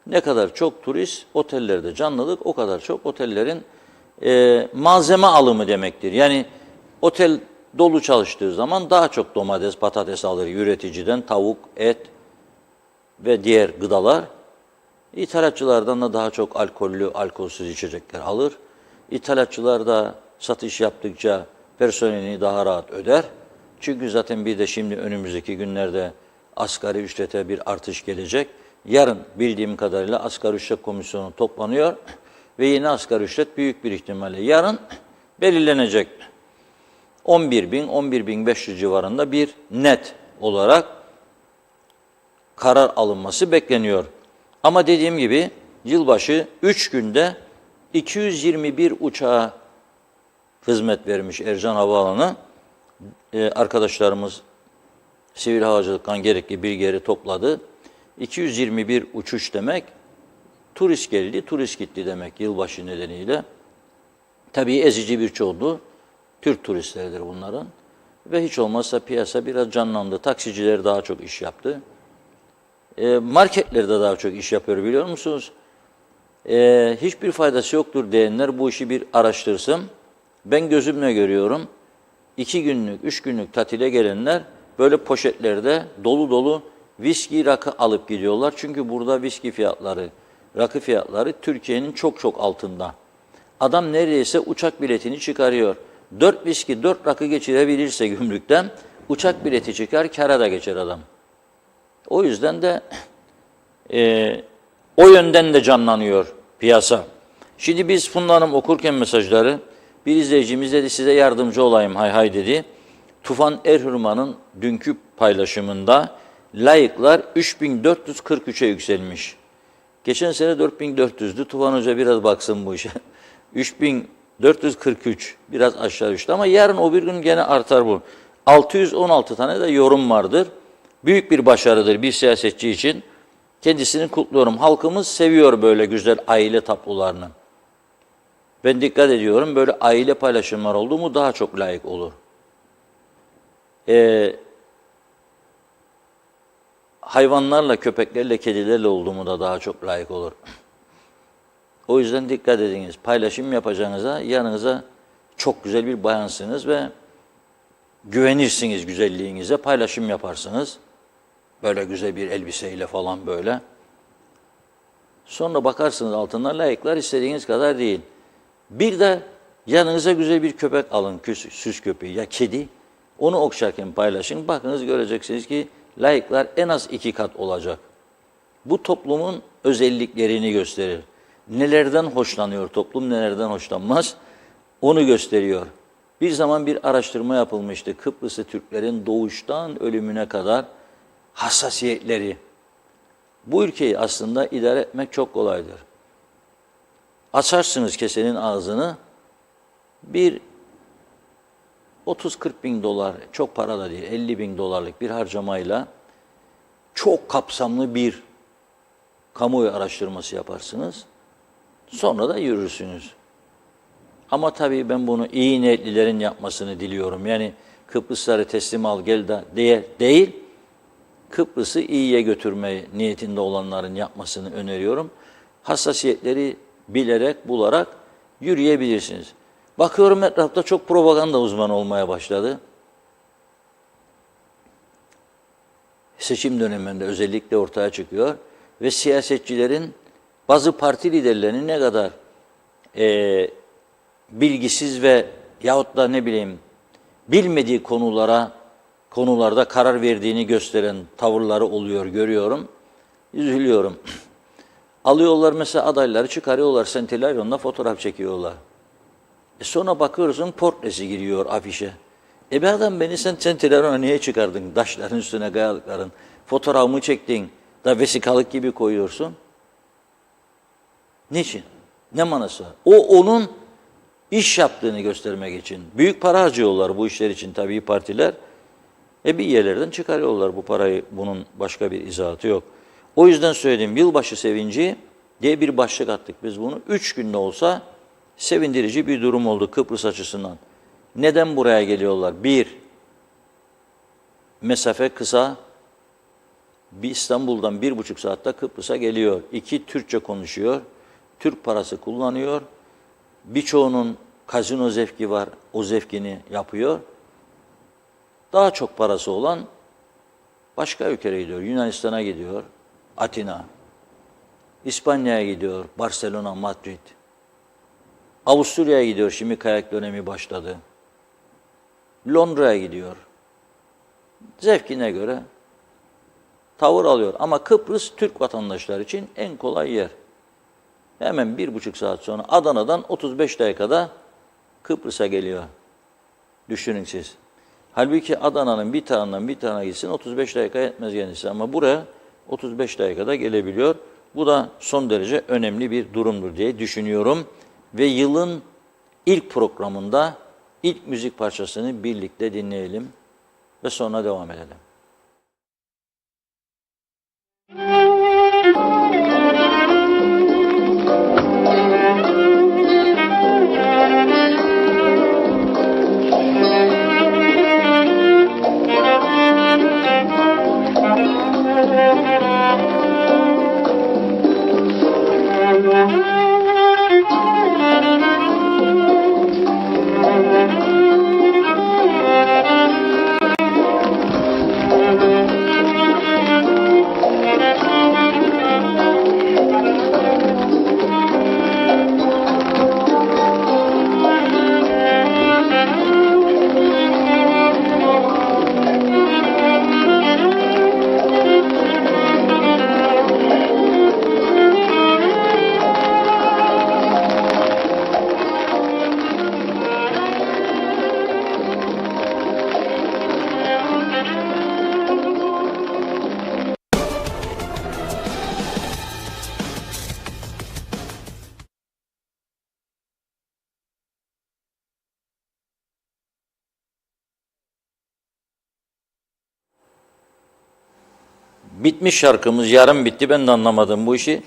Ne kadar çok turist, otellerde canlılık, o kadar çok otellerin malzeme alımı demektir. Yani otel dolu çalıştığı zaman daha çok domates, patates alır üreticiden, tavuk, et ve diğer gıdalar. İthalatçılardan da daha çok alkollü, alkolsüz içecekler alır. İthalatçılar da satış yaptıkça personelini daha rahat öder. Çünkü zaten bir de şimdi önümüzdeki günlerde asgari ücrete bir artış gelecek. Yarın bildiğim kadarıyla asgari ücret komisyonu toplanıyor ve yeni asgari ücret büyük bir ihtimalle yarın belirlenecek. 11.000, 11.500 civarında bir net olarak karar alınması bekleniyor. Ama dediğim gibi yılbaşı 3 günde 221 uçağa hizmet vermiş Ercan Havaalanı. Arkadaşlarımız sivil havacılıktan gerekli bilgileri topladı. 221 uçuş demek, turist geldi, turist gitti demek yılbaşı nedeniyle. Tabii ezici bir çoğunluğu Türk turistleridir bunların. Ve hiç olmazsa piyasa biraz canlandı. Taksiciler daha çok iş yaptı. Marketler de daha çok iş yapıyor, biliyor musunuz? Hiçbir faydası yoktur diyenler bu işi bir araştırsın. Ben gözümle görüyorum. 2 günlük, 3 günlük tatile gelenler böyle poşetlerde dolu dolu viski, rakı alıp gidiyorlar. Çünkü burada viski fiyatları, rakı fiyatları Türkiye'nin çok çok altında. Adam neredeyse uçak biletini çıkarıyor. 4 viski, 4 rakı geçirebilirse gümrükten uçak bileti çıkar, kâra da geçer adam. O yüzden de o yönden de canlanıyor piyasa. Şimdi biz Funda Hanım okurken mesajları, bir izleyicimiz dedi size yardımcı olayım hay hay dedi. Tufan Erhürman'ın dünkü paylaşımında layıklar 3443'e yükselmiş. Geçen sene 4400'dü. Tufan Hoca biraz baksın bu işe. 3443 biraz aşağı düştü ama yarın o bir gün gene artar bu. 616 tane de yorum vardır. Büyük bir başarıdır bir siyasetçi için. Kendisini kutluyorum. Halkımız seviyor böyle güzel aile tablolarını. Ben dikkat ediyorum, böyle aile paylaşımlar oldu mu daha çok layık olur. Hayvanlarla, köpeklerle, kedilerle oldu mu da daha çok layık olur. O yüzden dikkat ediniz. Paylaşım yapacağınıza, yanınıza çok güzel bir bayansınız ve güvenirsiniz güzelliğinize, paylaşım yaparsınız. Böyle güzel bir elbiseyle falan böyle. Sonra bakarsınız altından layıklar istediğiniz kadar değil. Bir de yanınıza güzel bir köpek alın, süs köpeği ya kedi. Onu okşarken paylaşın. Bakınız göreceksiniz ki layıklar en az 2 kat olacak. Bu toplumun özelliklerini gösterir. Nelerden hoşlanıyor toplum, nelerden hoşlanmaz onu gösteriyor. Bir zaman bir araştırma yapılmıştı. Kıbrıslı Türklerin doğuştan ölümüne kadar hassasiyetleri. Bu ülkeyi aslında idare etmek çok kolaydır. Açarsınız kesenin ağzını, bir 30-40 bin dolar, çok para da değil, 50 bin dolarlık bir harcamayla çok kapsamlı bir kamuoyu araştırması yaparsınız. Sonra da yürürsünüz. Ama tabii ben bunu iyi niyetlilerin yapmasını diliyorum. Yani Kıbrısları teslim al gel de diye değil, Kıbrıs'ı iyiye götürme niyetinde olanların yapmasını öneriyorum. Hassasiyetleri bilerek, bularak yürüyebilirsiniz. Bakıyorum etrafta çok propaganda uzmanı olmaya başladı. Seçim döneminde özellikle ortaya çıkıyor ve siyasetçilerin, bazı parti liderlerinin ne kadar bilgisiz ve yahut da ne bileyim bilmediği konularda karar verdiğini gösteren tavırları oluyor, görüyorum. Üzülüyorum. Alıyorlar mesela adayları, çıkarıyorlar, sentilaryonla fotoğraf çekiyorlar. Sonra bakıyorsun portresi giriyor afişe. Be adam, beni sen sentilaryona niye çıkardın? Taşların üstüne kayalıkların. Fotoğrafımı çektin da vesikalık gibi koyuyorsun. Niçin? Ne manası var? O onun iş yaptığını göstermek için. Büyük para harcıyorlar bu işler için tabii partiler. Bir yerlerden çıkarıyorlar bu parayı. Bunun başka bir izahatı yok. O yüzden söyledim, yılbaşı sevinci diye bir başlık attık biz bunu. 3 günde olsa sevindirici bir durum oldu Kıbrıs açısından. Neden buraya geliyorlar? 1, mesafe kısa. Bir İstanbul'dan 1,5 saatte Kıbrıs'a geliyor. 2, Türkçe konuşuyor. Türk parası kullanıyor. Birçoğunun kazino zevki var. O zevkini yapıyor. Daha çok parası olan başka ülkelere gidiyor. Yunanistan'a gidiyor. Atina. İspanya'ya gidiyor. Barcelona, Madrid. Avusturya'ya gidiyor. Şimdi kayak dönemi başladı. Londra'ya gidiyor. Zevkine göre tavır alıyor. Ama Kıbrıs Türk vatandaşları için en kolay yer. Hemen 1,5 saat sonra Adana'dan 35 dakikada Kıbrıs'a geliyor. Düşünün siz. Halbuki Adana'nın bir tarafından bir tarafına gitsin 35 dakika yetmez kendisi. Ama buraya 35 dakikada gelebiliyor. Bu da son derece önemli bir durumdur diye düşünüyorum. Ve yılın ilk programında ilk müzik parçasını birlikte dinleyelim ve sonra devam edelim. Bitmiş şarkımız, yarım bitti. Ben de anlamadım bu işi.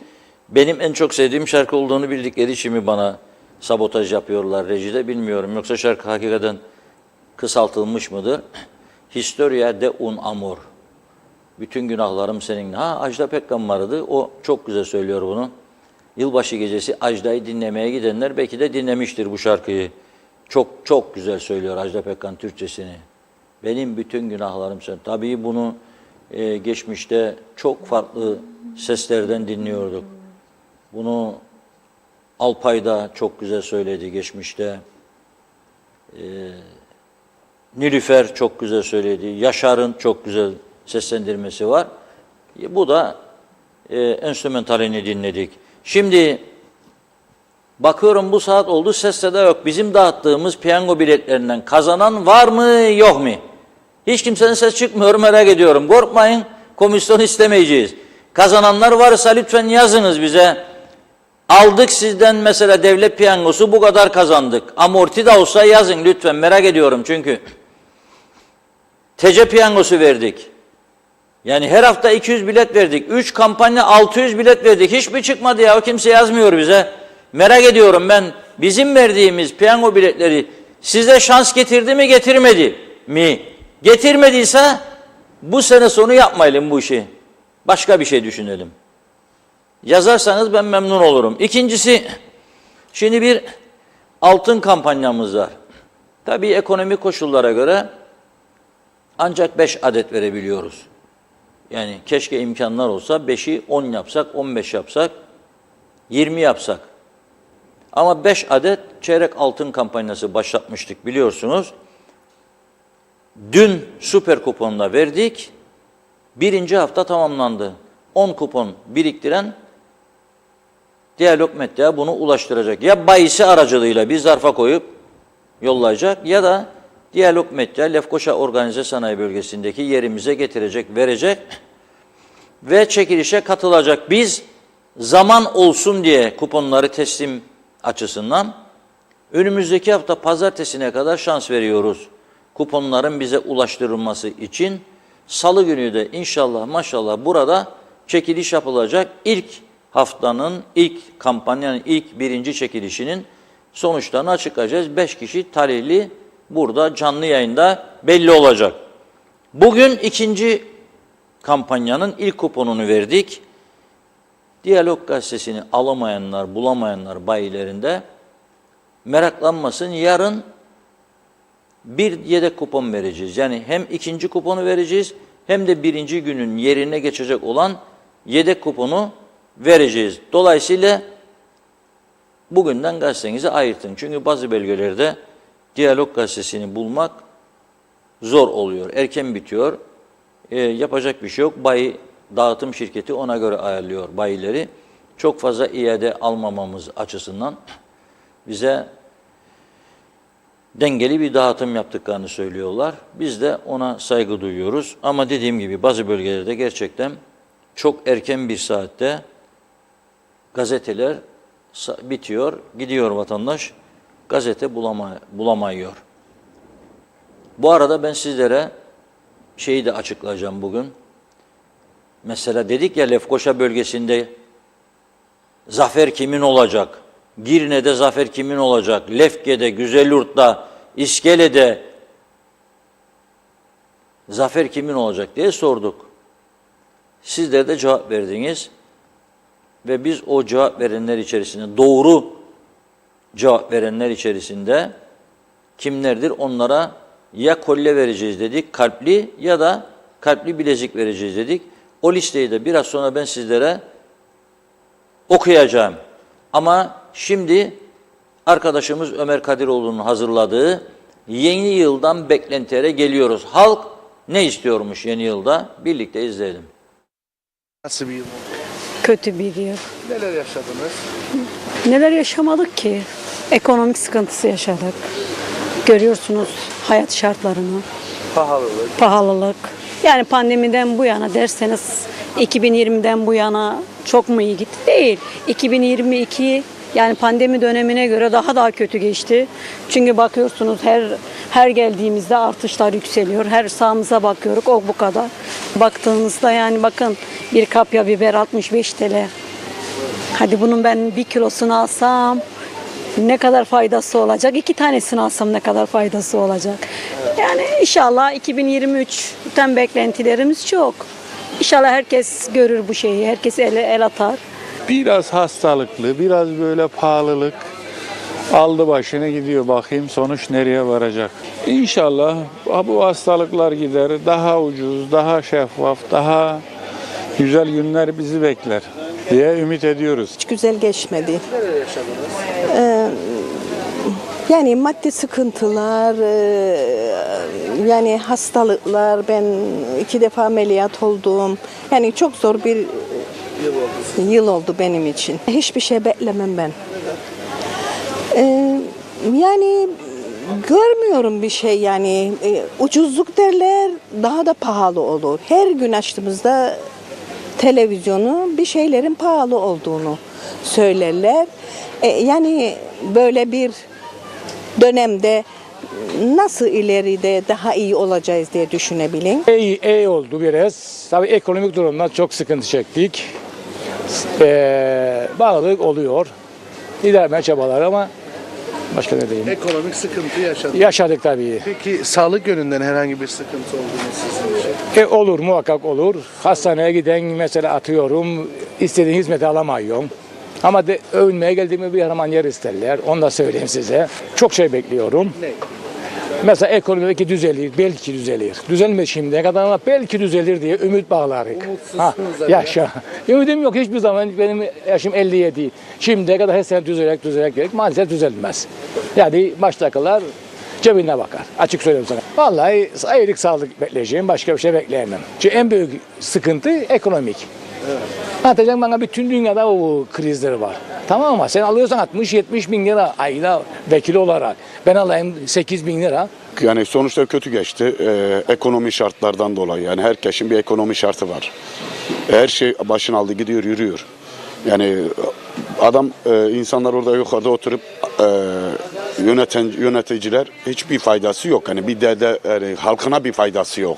Benim en çok sevdiğim şarkı olduğunu bildikleri için mi bana sabotaj yapıyorlar rejide bilmiyorum. Yoksa şarkı hakikaten kısaltılmış mıdır? Historia de un amor. Bütün günahlarım seninle. Ajda Pekkan vardı. O çok güzel söylüyor bunu. Yılbaşı gecesi Ajda'yı dinlemeye gidenler belki de dinlemiştir bu şarkıyı. Çok çok güzel söylüyor Ajda Pekkan Türkçesini. Benim bütün günahlarım sen. Tabii bunu geçmişte çok farklı seslerden dinliyorduk. Bunu Alpay da çok güzel söyledi geçmişte. Nilüfer çok güzel söyledi. Yaşar'ın çok güzel seslendirmesi var. Bu da enstrümentalini dinledik. Şimdi bakıyorum bu saat oldu, ses de yok. Bizim dağıttığımız piyango biletlerinden kazanan var mı yok mu? Hiç kimsenin ses çıkmıyor, merak ediyorum. Korkmayın, komisyon istemeyeceğiz. Kazananlar varsa lütfen yazınız bize. Aldık sizden mesela devlet piyangosu, bu kadar kazandık. Amorti de olsa yazın lütfen, merak ediyorum çünkü. TC piyangosu verdik. Yani her hafta 200 bilet verdik. 3 kampanya 600 bilet verdik. Hiçbir çıkmadı ya. Kimse yazmıyor bize. Merak ediyorum ben. Bizim verdiğimiz piyango biletleri size şans getirdi mi getirmedi mi? Getirmediyse bu sene sonu yapmayalım bu işi. Başka bir şey düşünelim. Yazarsanız ben memnun olurum. İkincisi, şimdi bir altın kampanyamız var. Tabii ekonomik koşullara göre ancak 5 adet verebiliyoruz. Yani keşke imkanlar olsa 5'i 10 yapsak, 15 yapsak, 20 yapsak. Ama 5 adet çeyrek altın kampanyası başlatmıştık biliyorsunuz. Dün süper kuponla verdik. Birinci hafta tamamlandı. 10 kupon biriktiren Diyalog Medya bunu ulaştıracak. Ya bayisi aracılığıyla bir zarfa koyup yollayacak ya da Diyalog Medya Lefkoşa Organize Sanayi Bölgesi'ndeki yerimize getirecek, verecek ve çekilişe katılacak. Biz zaman olsun diye kuponları teslim açısından önümüzdeki hafta pazartesine kadar şans veriyoruz. Kuponların bize ulaştırılması için salı günü de inşallah maşallah burada çekiliş yapılacak. İlk haftanın, ilk kampanyanın ilk birinci çekilişinin sonuçlarını açıklayacağız. 5 kişi talihli burada canlı yayında belli olacak. Bugün ikinci kampanyanın ilk kuponunu verdik. Diyalog Gazetesi'ni alamayanlar, bulamayanlar bayilerinde meraklanmasın. Yarın bir yedek kupon vereceğiz. Yani hem ikinci kuponu vereceğiz hem de birinci günün yerine geçecek olan yedek kuponu vereceğiz. Dolayısıyla bugünden gazetenizi ayırtın. Çünkü bazı bölgelerde Diyalog Gazetesi'ni bulmak zor oluyor. Erken bitiyor. Yapacak bir şey yok. Bayi dağıtım şirketi ona göre ayarlıyor bayileri. Çok fazla iade almamamız açısından bize dengeli bir dağıtım yaptıklarını söylüyorlar. Biz de ona saygı duyuyoruz. Ama dediğim gibi bazı bölgelerde gerçekten çok erken bir saatte gazeteler bitiyor, gidiyor vatandaş, gazete bulamıyor. Bu arada ben sizlere şeyi de açıklayacağım bugün. Mesela dedik ya Lefkoşa bölgesinde zafer kimin olacak? Girne'de zafer kimin olacak? Lefke'de, Güzelyurt'ta, İskele'de zafer kimin olacak diye sorduk. Sizler de cevap verdiniz ve biz o cevap verenler içerisinde, doğru cevap verenler içerisinde kimlerdir? Onlara ya kolye vereceğiz dedik, kalpli ya da kalpli bilezik vereceğiz dedik. O listeyi de biraz sonra ben sizlere okuyacağım. Ama şimdi arkadaşımız Ömer Kadiroğlu'nun hazırladığı yeni yıldan beklentilere geliyoruz. Halk ne istiyormuş yeni yılda? Birlikte izleyelim.
Nasıl bir yıl oldu?
Kötü bir yıl.
Neler yaşadınız?
Neler yaşamadık ki? Ekonomik sıkıntısı yaşadık. Görüyorsunuz hayat şartlarını, pahalılık. Yani pandemiden bu yana derseniz 2020'den bu yana çok mu iyi gitti? Değil. 2022 yani pandemi dönemine göre daha kötü geçti. Çünkü bakıyorsunuz her geldiğimizde artışlar yükseliyor. Her sağımıza bakıyoruz o bu kadar. Baktığınızda yani bakın bir kapya biber 65 TL. Hadi bunun ben 1 kilosunu alsam ne kadar faydası olacak? 2 tanesini alsam ne kadar faydası olacak? Yani inşallah 2023'ten beklentilerimiz çok. İnşallah herkes görür bu şeyi, herkes el atar.
Biraz hastalıklı, biraz böyle pahalılık aldı başını gidiyor. Bakayım sonuç nereye varacak. İnşallah bu hastalıklar gider. Daha ucuz, daha şeffaf, daha güzel günler bizi bekler diye ümit ediyoruz.
Hiç güzel geçmedi. Yani maddi sıkıntılar, yani hastalıklar, ben 2 defa ameliyat oldum. Yani çok zor bir yıl oldu benim için. Hiçbir şey beklemem ben. Yani görmüyorum bir şey yani. Ucuzluk derler, daha da pahalı olur. Her gün açtığımızda televizyonu bir şeylerin pahalı olduğunu söylerler. Yani böyle bir dönemde nasıl ileride daha iyi olacağız diye düşünebilin.
İyi oldu biraz. Tabii ekonomik durumdan çok sıkıntı çektik. Bağlılık oluyor. İlerleme çabalar ama başka ne diyeyim.
Ekonomik sıkıntı yaşadık.
Yaşadık tabii.
Peki sağlık yönünden herhangi bir sıkıntı oldu mu sizin için?
Olur, muhakkak olur. Hastaneye giden mesela atıyorum, istediğin hizmeti alamıyorum. Ama övünmeye geldiğimi bir hemen yer isterler. Onu da söyleyeyim size. Çok şey bekliyorum.
Ne?
Mesela ekonomideki düzelir, belki düzelir. Düzelmez şimdiye kadar ama belki düzelir diye ümit bağlarız.
Umutsuzsunuz da
Yaşa. Ümidim yok hiçbir zaman. Benim yaşım 57. Şimdiye kadar her sene düzelerek gerek. Maalesef düzelmez. Yani baştakiler cebine bakar. Açık söylüyorum sana. Vallahi iyilik sağlık bekleyeceğim. Başka bir şey bekleyemem. Çünkü en büyük sıkıntı ekonomik. Evet. Anlatacağım, bana bütün dünyada o krizler var. Tamam mı? Sen alıyorsan 60-70 bin lira ayda vekil olarak. Ben alayım 8 bin lira.
Yani sonuçta kötü geçti. Ekonomi şartlardan dolayı. Yani herkesin bir ekonomi şartı var. Her şey başını aldı, gidiyor, yürüyor. Yani adam, insanlar orada yukarıda oturup yöneticiler hiçbir faydası yok. Yani bir de yani halkına bir faydası yok.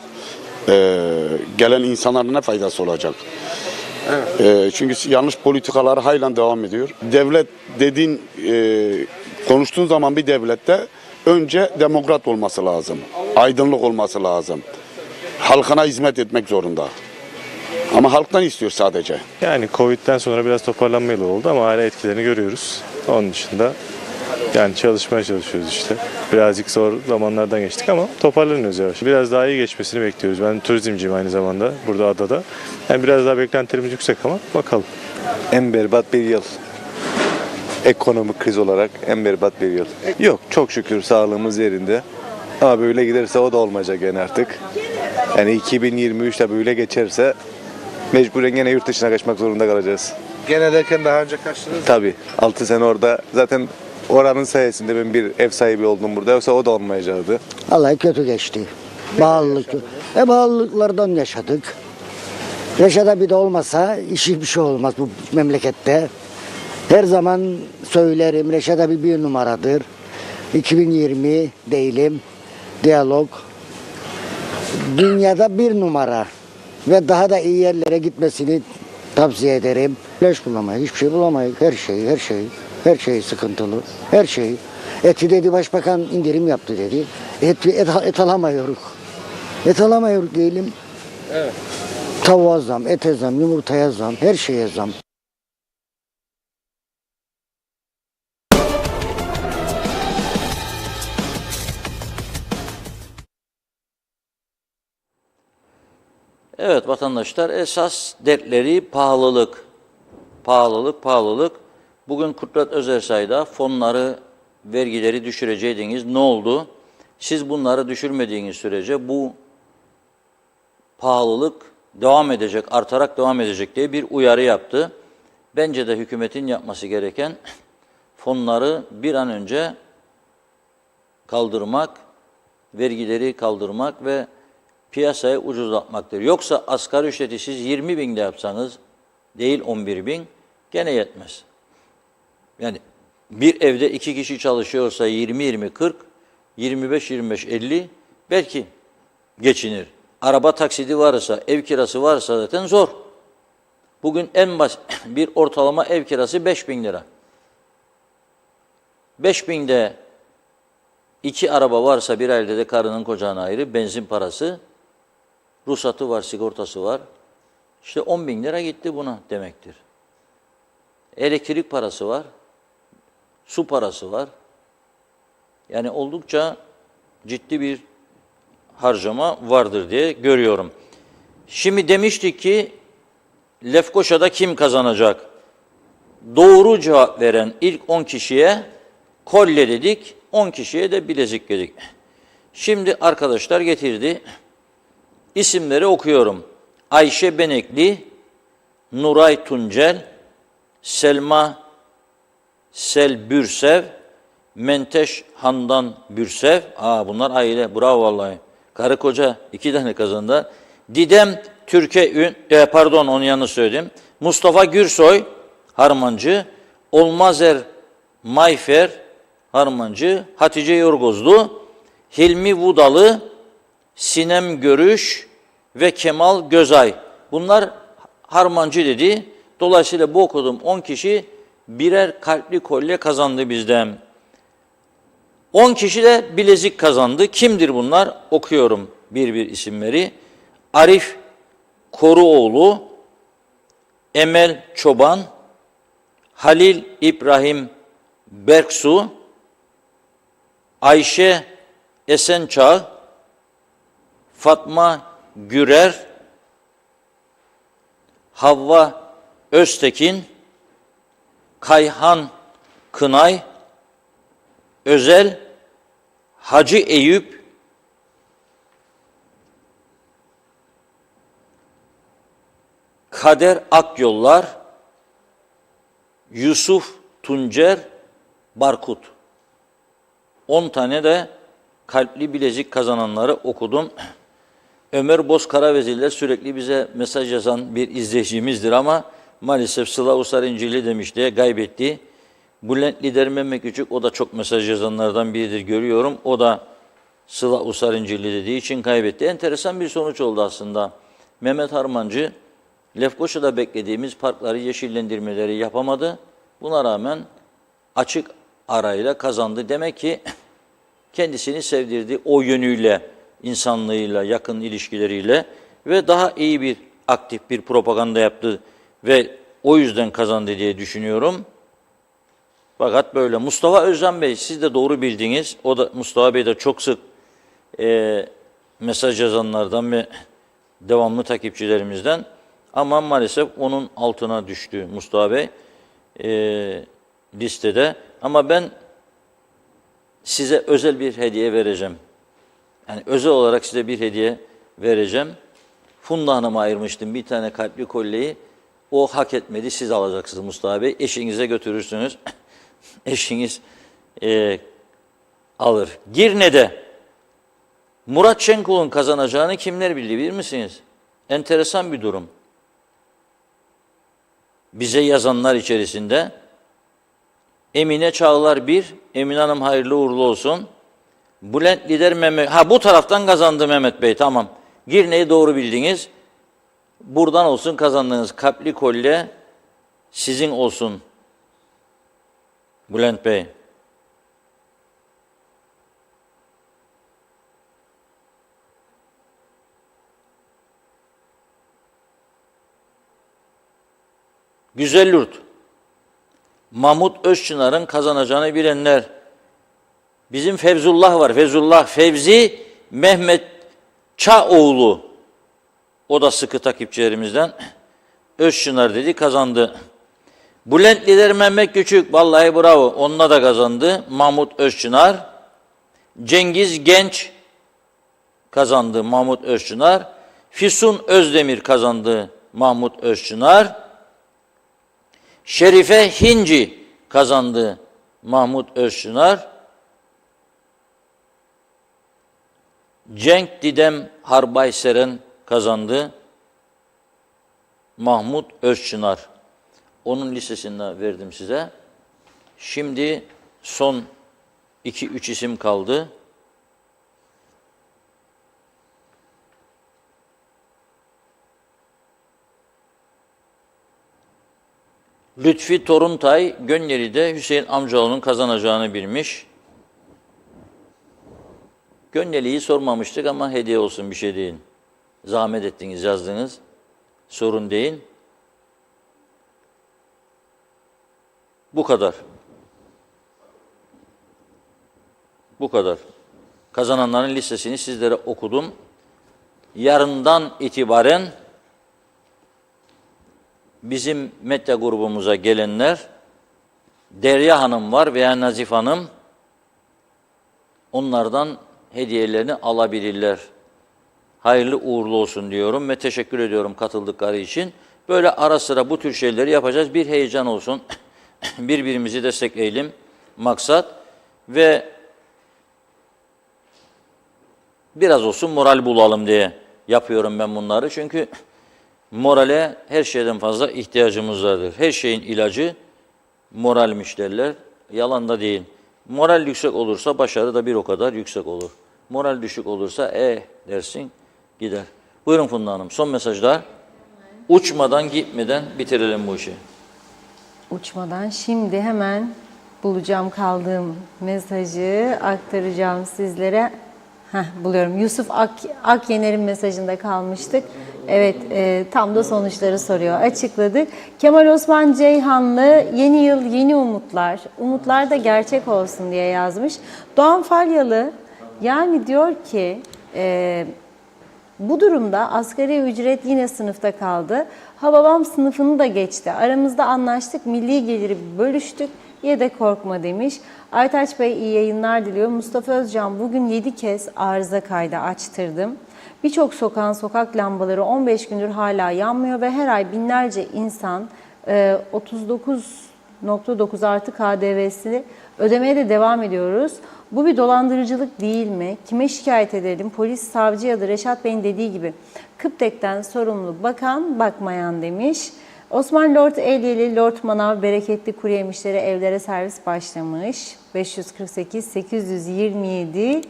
Gelen insanlara ne faydası olacak? Evet. Çünkü yanlış politikalar halen devam ediyor. Devlet dediğin, konuştuğun zaman bir devlette önce demokrat olması lazım. Aydınlık olması lazım. Halkına hizmet etmek zorunda. Ama halktan istiyor sadece.
Yani Covid'den sonra biraz toparlanma yolu oldu ama hala etkilerini görüyoruz. Onun dışında yani çalışmaya çalışıyoruz işte. Birazcık zor zamanlardan geçtik ama toparlanıyoruz yavaş. Biraz daha iyi geçmesini bekliyoruz. Ben turizmciyim aynı zamanda burada adada. Yani biraz daha beklentilerimiz yüksek ama bakalım.
En berbat bir yıl. Ekonomik kriz olarak en berbat bir yıl. Yok, çok şükür sağlığımız yerinde. Ama böyle giderse o da olmayacak yani artık. Yani 2023'te böyle geçerse mecburen gene yurt dışına kaçmak zorunda kalacağız.
Gene derken daha önce kaçtınız mı?
Tabii 6 sene orada zaten oranın sayesinde ben bir ev sahibi oldum burada. Yoksa o da olmayacaktı.
Vallahi kötü geçti. Bağlılık. Bağlılıklardan yaşadık. Yaşada bir de olmasa işi bir şey olmaz bu memlekette. Her zaman söylerim, Reşat abi bir numaradır. 2020 değilim. Diyalog. Dünyada bir numara. Ve daha da iyi yerlere gitmesini tavsiye ederim. İlaç bulamayız, hiçbir şey bulamayız. Her şey sıkıntılı. Her şey. Eti dedi başbakan indirim yaptı dedi. Et alamıyoruz. Et alamıyoruz diyelim.
Evet.
Tavuğa zam, ete zam, yumurtaya zam, her şeye zam.
Evet vatandaşlar, esas dertleri pahalılık. Pahalılık. Bugün Kudret Özersay'da fonları, vergileri düşüreceydiniz. Ne oldu? Siz bunları düşürmediğiniz sürece bu pahalılık devam edecek, artarak devam edecek diye bir uyarı yaptı. Bence de hükümetin yapması gereken fonları bir an önce kaldırmak, vergileri kaldırmak ve piyasayı ucuzlatmaktır. Yoksa asgari ücreti siz 20 bin de yapsanız, değil 11 bin, gene yetmez. Yani bir evde 2 kişi çalışıyorsa 20-20-40, 25-25-50 belki geçinir. Araba taksidi varsa, ev kirası varsa zaten zor. Bugün en basit bir ortalama ev kirası 5 bin lira. 5 binde 2 araba varsa bir ailede de karının kocanın ayrı, benzin parası, ruhsatı var, sigortası var. İşte 10 bin lira gitti buna demektir. Elektrik parası var, su parası var. Yani oldukça ciddi bir harcama vardır diye görüyorum. Şimdi demiştik ki Lefkoşa'da kim kazanacak? Doğru cevap veren ilk 10 kişiye kolye dedik, 10 kişiye de bilezik dedik. Şimdi arkadaşlar getirdi. İsimleri okuyorum. Ayşe Benekli, Nuray Tuncel, Selma Selbürsev, Menteş Handan Bürsev. Bunlar aile. Bravo vallahi. Karı koca 2 tane kazandı. Didem Türke onu yanlış söyledim. Mustafa Gürsoy Harmancı, Olmazer Mayfer Harmancı, Hatice Yorgozlu, Hilmi Vudalı, Sinem Görüş ve Kemal Gözay. Bunlar harmancı dedi. Dolayısıyla bu okuduğum 10 kişi birer kalpli kolye kazandı bizden. 10 kişi de bilezik kazandı. Kimdir bunlar? Okuyorum bir bir isimleri. Arif Koruoğlu, Emel Çoban, Halil İbrahim Berksu, Ayşe Esençağ, Fatma Gürer, Havva Öztekin, Kayhan Kınay, Özel Hacı Eyüp, Kader Akyollar, Yusuf Tuncer Barkut. 10 tane de kalpli bilezik kazananları okudum. Ömer Bozkaraveziller sürekli bize mesaj yazan bir izleyicimizdir ama maalesef Sıla Usar İncili demiş diye kaybetti. Bülent Lider Mehmet Küçük, o da çok mesaj yazanlardan biridir görüyorum. O da Sıla Usar İncili dediği için kaybetti. Enteresan bir sonuç oldu aslında. Mehmet Harmancı, Lefkoşa'da beklediğimiz parkları, yeşillendirmeleri yapamadı. Buna rağmen açık arayla kazandı. Demek ki kendisini sevdirdi o yönüyle, insanlığıyla, yakın ilişkileriyle ve daha iyi bir aktif bir propaganda yaptı ve o yüzden kazandı diye düşünüyorum. Fakat böyle. Mustafa Özcan Bey, siz de doğru bildiniz. O da, Mustafa Bey de çok sık mesaj yazanlardan ve devamlı takipçilerimizden. Ama maalesef onun altına düştü Mustafa Bey listede. Ama ben size özel bir hediye vereceğim. Yani özel olarak size bir hediye vereceğim. Funda Hanım'a ayırmıştım bir tane kalpli kolyeyi. O hak etmedi, siz alacaksınız Mustafa Bey. Eşinize götürürsünüz. Eşiniz alır. Girne'de Murat Şenkul'un kazanacağını kimler bildi bilir misiniz? Enteresan bir durum. Bize yazanlar içerisinde Emine Çağlar 1, Emine Hanım hayırlı uğurlu olsun. Bülent Lider Mehmet, bu taraftan kazandı Mehmet Bey, tamam. Girne'yi doğru bildiniz. Buradan olsun kazandığınız kalpli kolye sizin olsun Bülent Bey. Güzelyurt. Mahmut Özçınar'ın kazanacağını bilenler. Bizim Fevzullah var. Fevzi Mehmet Çaoğlu. O da sıkı takipçilerimizden. Özçınar dedi, kazandı. Bülent Lider Mehmet Küçük, vallahi bravo. Onunla da kazandı. Mahmut Özçınar. Cengiz Genç kazandı. Mahmut Özçınar. Füsun Özdemir kazandı. Mahmut Özçınar. Şerife Hinci kazandı. Mahmut Özçınar. Cenk Didem Harbayseren kazandı. Mahmut Özçınar. Onun listesini verdim size. Şimdi son 2-3 isim kaldı. Lütfi Toruntay, Gönyeli'de Hüseyin amcaoğlunun kazanacağını bilmiş. Gönyeli'yi sormamıştık ama hediye olsun, bir şey değil. Zahmet ettiniz, yazdınız. Sorun değil. Bu kadar. Bu kadar. Kazananların listesini sizlere okudum. Yarından itibaren bizim medya grubumuza gelenler, Derya Hanım var veya Nazif Hanım, onlardan hediyelerini alabilirler. Hayırlı uğurlu olsun diyorum ve teşekkür ediyorum katıldıkları için. Böyle ara sıra bu tür şeyleri yapacağız. Bir heyecan olsun. Birbirimizi destekleyelim. Maksat ve biraz olsun moral bulalım diye yapıyorum ben bunları. Çünkü morale her şeyden fazla ihtiyacımız vardır. Her şeyin ilacı moralmiş derler. Yalan da değil. Moral yüksek olursa başarı da bir o kadar yüksek olur. Moral düşük olursa dersin gider. Buyurun Funda Hanım, son mesajlar. Uçmadan gitmeden bitirelim bu işi.
Uçmadan şimdi hemen bulacağım kaldığım mesajı aktaracağım sizlere. Buluyorum. Yusuf Akyener'in mesajında kalmıştık. Evet, tam da sonuçları soruyor. Açıkladık. Kemal Osman Ceyhanlı, yeni yıl yeni umutlar. Umutlar da gerçek olsun diye yazmış. Doğan Falyalı yani diyor ki bu durumda asgari ücret yine sınıfta kaldı. Hababam sınıfını da geçti. Aramızda anlaştık, milli geliri bölüştük. Ye de korkma demiş. Aytaç Bey iyi yayınlar diliyor. Mustafa Özcan bugün 7 kez arıza kaydı açtırdım. Birçok sokağın sokak lambaları 15 gündür hala yanmıyor ve her ay binlerce insan 39.9 artı KDV'sini ödemeye de devam ediyoruz. Bu bir dolandırıcılık değil mi? Kime şikayet edelim? Polis, savcı ya da Reşat Bey'in dediği gibi Kıptek'ten sorumlu bakan bakmayan demiş. Osman Lord Elyeli, Lord Manav bereketli kuru yemişleri evlere servis başlamış. 548-827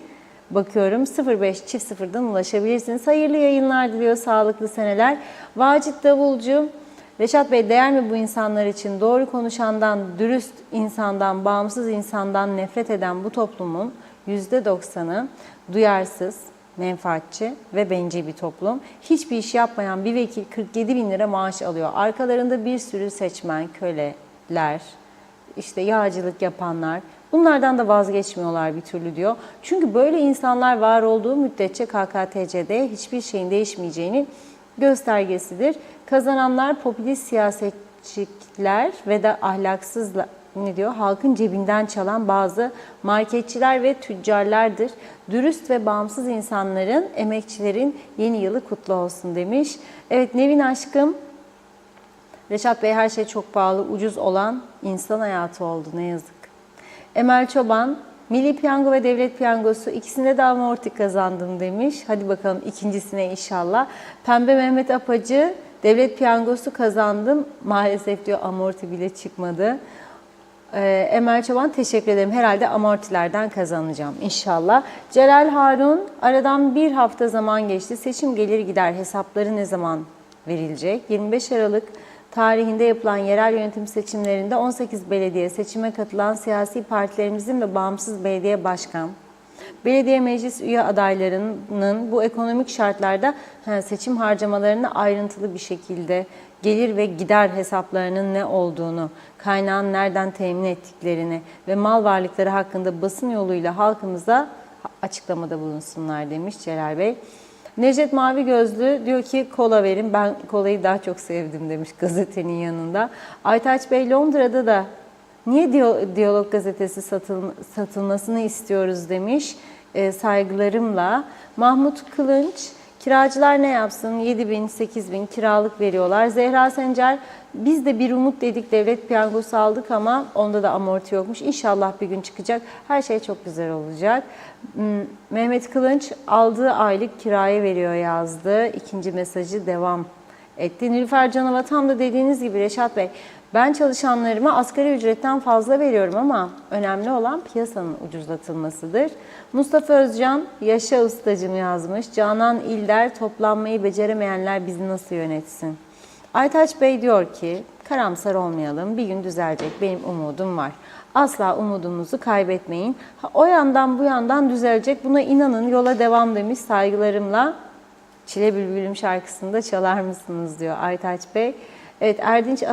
bakıyorum 0500'dan ulaşabilirsiniz. Hayırlı yayınlar diliyor, sağlıklı seneler. Vacit Davulcu, Reşat Bey değer mi bu insanlar için? Doğru konuşandan, dürüst insandan, bağımsız insandan nefret eden bu toplumun %90'ı duyarsız, menfaatçi ve bencil bir toplum. Hiçbir iş yapmayan bir vekil 47 bin lira maaş alıyor. Arkalarında bir sürü seçmen, köleler, işte yağcılık yapanlar. Bunlardan da vazgeçmiyorlar bir türlü diyor. Çünkü böyle insanlar var olduğu müddetçe KKTC'de hiçbir şeyin değişmeyeceğini göstergesidir. Kazananlar popülist siyasetçiler ve de ahlaksızlar, halkın cebinden çalan bazı marketçiler ve tüccarlardır. Dürüst ve bağımsız insanların, emekçilerin yeni yılı kutlu olsun demiş. Evet Nevin aşkım, Reşat Bey her şey çok pahalı, ucuz olan insan hayatı oldu ne yazık. Emel Çoban, Milli Piyango ve Devlet Piyangosu ikisinde de amorti kazandım demiş. Hadi bakalım ikincisine inşallah. Pembe Mehmet Apacı, Devlet Piyangosu kazandım. Maalesef diyor amorti bile çıkmadı. Emel Çoban teşekkür ederim. Herhalde amortilerden kazanacağım inşallah. Celal Harun, aradan bir hafta zaman geçti. Seçim gelir gider hesapları ne zaman verilecek? 25 Aralık tarihinde yapılan yerel yönetim seçimlerinde 18 belediye seçime katılan siyasi partilerimizin ve bağımsız belediye başkan, belediye meclis üye adaylarının bu ekonomik şartlarda seçim harcamalarını ayrıntılı bir şekilde gelir ve gider hesaplarının ne olduğunu, kaynağın nereden temin ettiklerini ve mal varlıkları hakkında basın yoluyla halkımıza açıklamada bulunsunlar demiş Celal Bey. Necdet Mavi Gözlü diyor ki kola verin, ben kolayı daha çok sevdim demiş gazetenin yanında. Aytaç Bey Londra'da da niye Diyalog gazetesi satılmasını istiyoruz demiş saygılarımla. Mahmut Kılınç, kiracılar ne yapsın 7.000 8.000 kiralık veriyorlar. Zehra Sencer, biz de bir umut dedik devlet piyangosu aldık ama onda da amorti yokmuş. İnşallah bir gün çıkacak. Her şey çok güzel olacak. Mehmet Kılınç aldığı aylık kiraya veriyor yazdı. İkinci mesajı devam etti. Nilüfer Canova tam da dediğiniz gibi Reşat Bey, ben çalışanlarıma asgari ücretten fazla veriyorum ama önemli olan piyasanın ucuzlatılmasıdır. Mustafa Özcan, yaşa ustacım yazmış. Canan İlder, toplanmayı beceremeyenler bizi nasıl yönetsin? Aytaç Bey diyor ki, karamsar olmayalım, bir gün düzelecek, benim umudum var. Asla umudumuzu kaybetmeyin. O yandan bu yandan düzelecek, buna inanın, yola devam demiş saygılarımla. Çile Bülbülüm şarkısını da çalar mısınız diyor Aytaç Bey. Evet Erdinç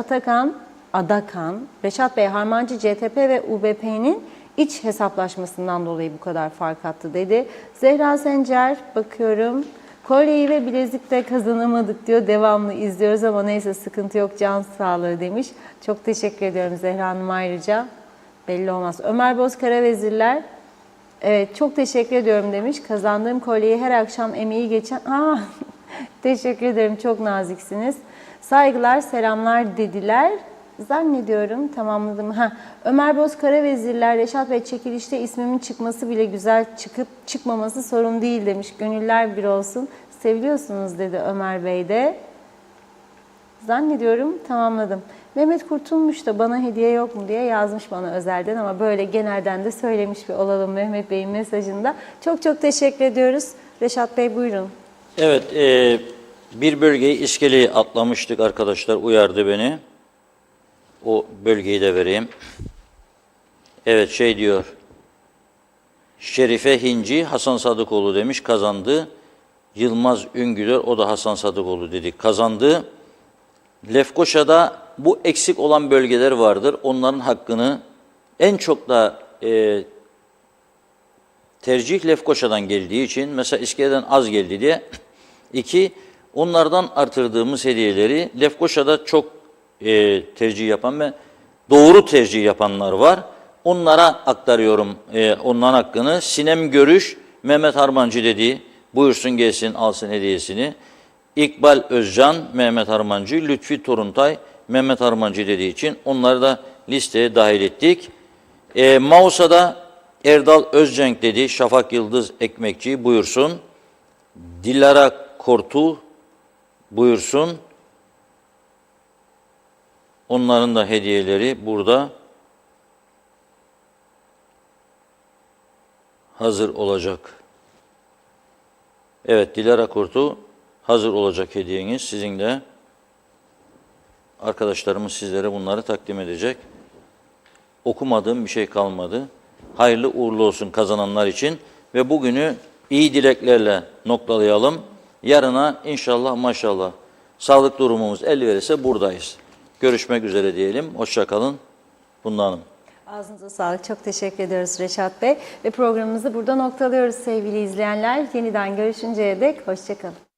Adakan, Reşat Bey Harmancı CTP ve UBP'nin iç hesaplaşmasından dolayı bu kadar fark attı dedi. Zehra Sencer bakıyorum. Kolyeyi ve bilezik de kazanamadık diyor. Devamlı izliyoruz ama neyse sıkıntı yok, can sağlığı demiş. Çok teşekkür ediyorum Zehra Hanım ayrıca. Belli olmaz. Ömer Bozkara Vezirler. Evet çok teşekkür ediyorum demiş. Kazandığım kolyeyi her akşam emeği geçen... Teşekkür ederim, çok naziksiniz. Saygılar, selamlar dediler. Zannediyorum tamamladım. Ömer Bozkara Vezirler, Reşat Bey çekilişte ismimin çıkması bile güzel, çıkıp çıkmaması sorun değil demiş. Gönüller bir olsun. Seviliyorsunuz dedi Ömer Bey de. Zannediyorum tamamladım. Mehmet Kurtulmuş da bana hediye yok mu diye yazmış bana özelden ama böyle genelden de söylemiş bir olalım Mehmet Bey'in mesajında. Çok çok teşekkür ediyoruz. Reşat Bey buyurun.
Evet, bir bölgeyi iskeleyi atlamıştık arkadaşlar, uyardı beni. O bölgeyi de vereyim. Evet, şey diyor. Şerife Hinci Hasan Sadıkoğlu demiş, kazandı. Yılmaz Üngüler, o da Hasan Sadıkoğlu dedik, kazandı. Lefkoşa'da bu eksik olan bölgeler vardır. Onların hakkını en çok da tercih Lefkoşa'dan geldiği için, mesela İskele'den az geldi diye. 2, onlardan artırdığımız hediyeleri Lefkoşa'da çok tercih yapan ve doğru tercih yapanlar var. Onlara aktarıyorum onların hakkını. Sinem Görüş, Mehmet Harmancı dedi. Buyursun gelsin alsın hediyesini. İkbal Özcan, Mehmet Harmancı, Lütfi Toruntay, Mehmet Harmancı dediği için onları da listeye dahil ettik. Mausa'da Erdal Özcenk dedi, Şafak Yıldız Ekmekçi buyursun. Dilara Kortu buyursun. Onların da hediyeleri burada hazır olacak. Evet, Dilara Kurtu hazır olacak hediyeniz. Sizin de arkadaşlarımız sizlere bunları takdim edecek. Okumadığım bir şey kalmadı. Hayırlı uğurlu olsun kazananlar için ve bugünü iyi dileklerle noktalayalım. Yarına inşallah maşallah sağlık durumumuz el verirse buradayız. Görüşmek üzere diyelim. Hoşça kalın. Funda Hanım.
Ağzınıza sağlık. Çok teşekkür ediyoruz Reşat Bey. Ve programımızı burada noktalıyoruz sevgili izleyenler. Yeniden görüşünceye dek hoşça kalın.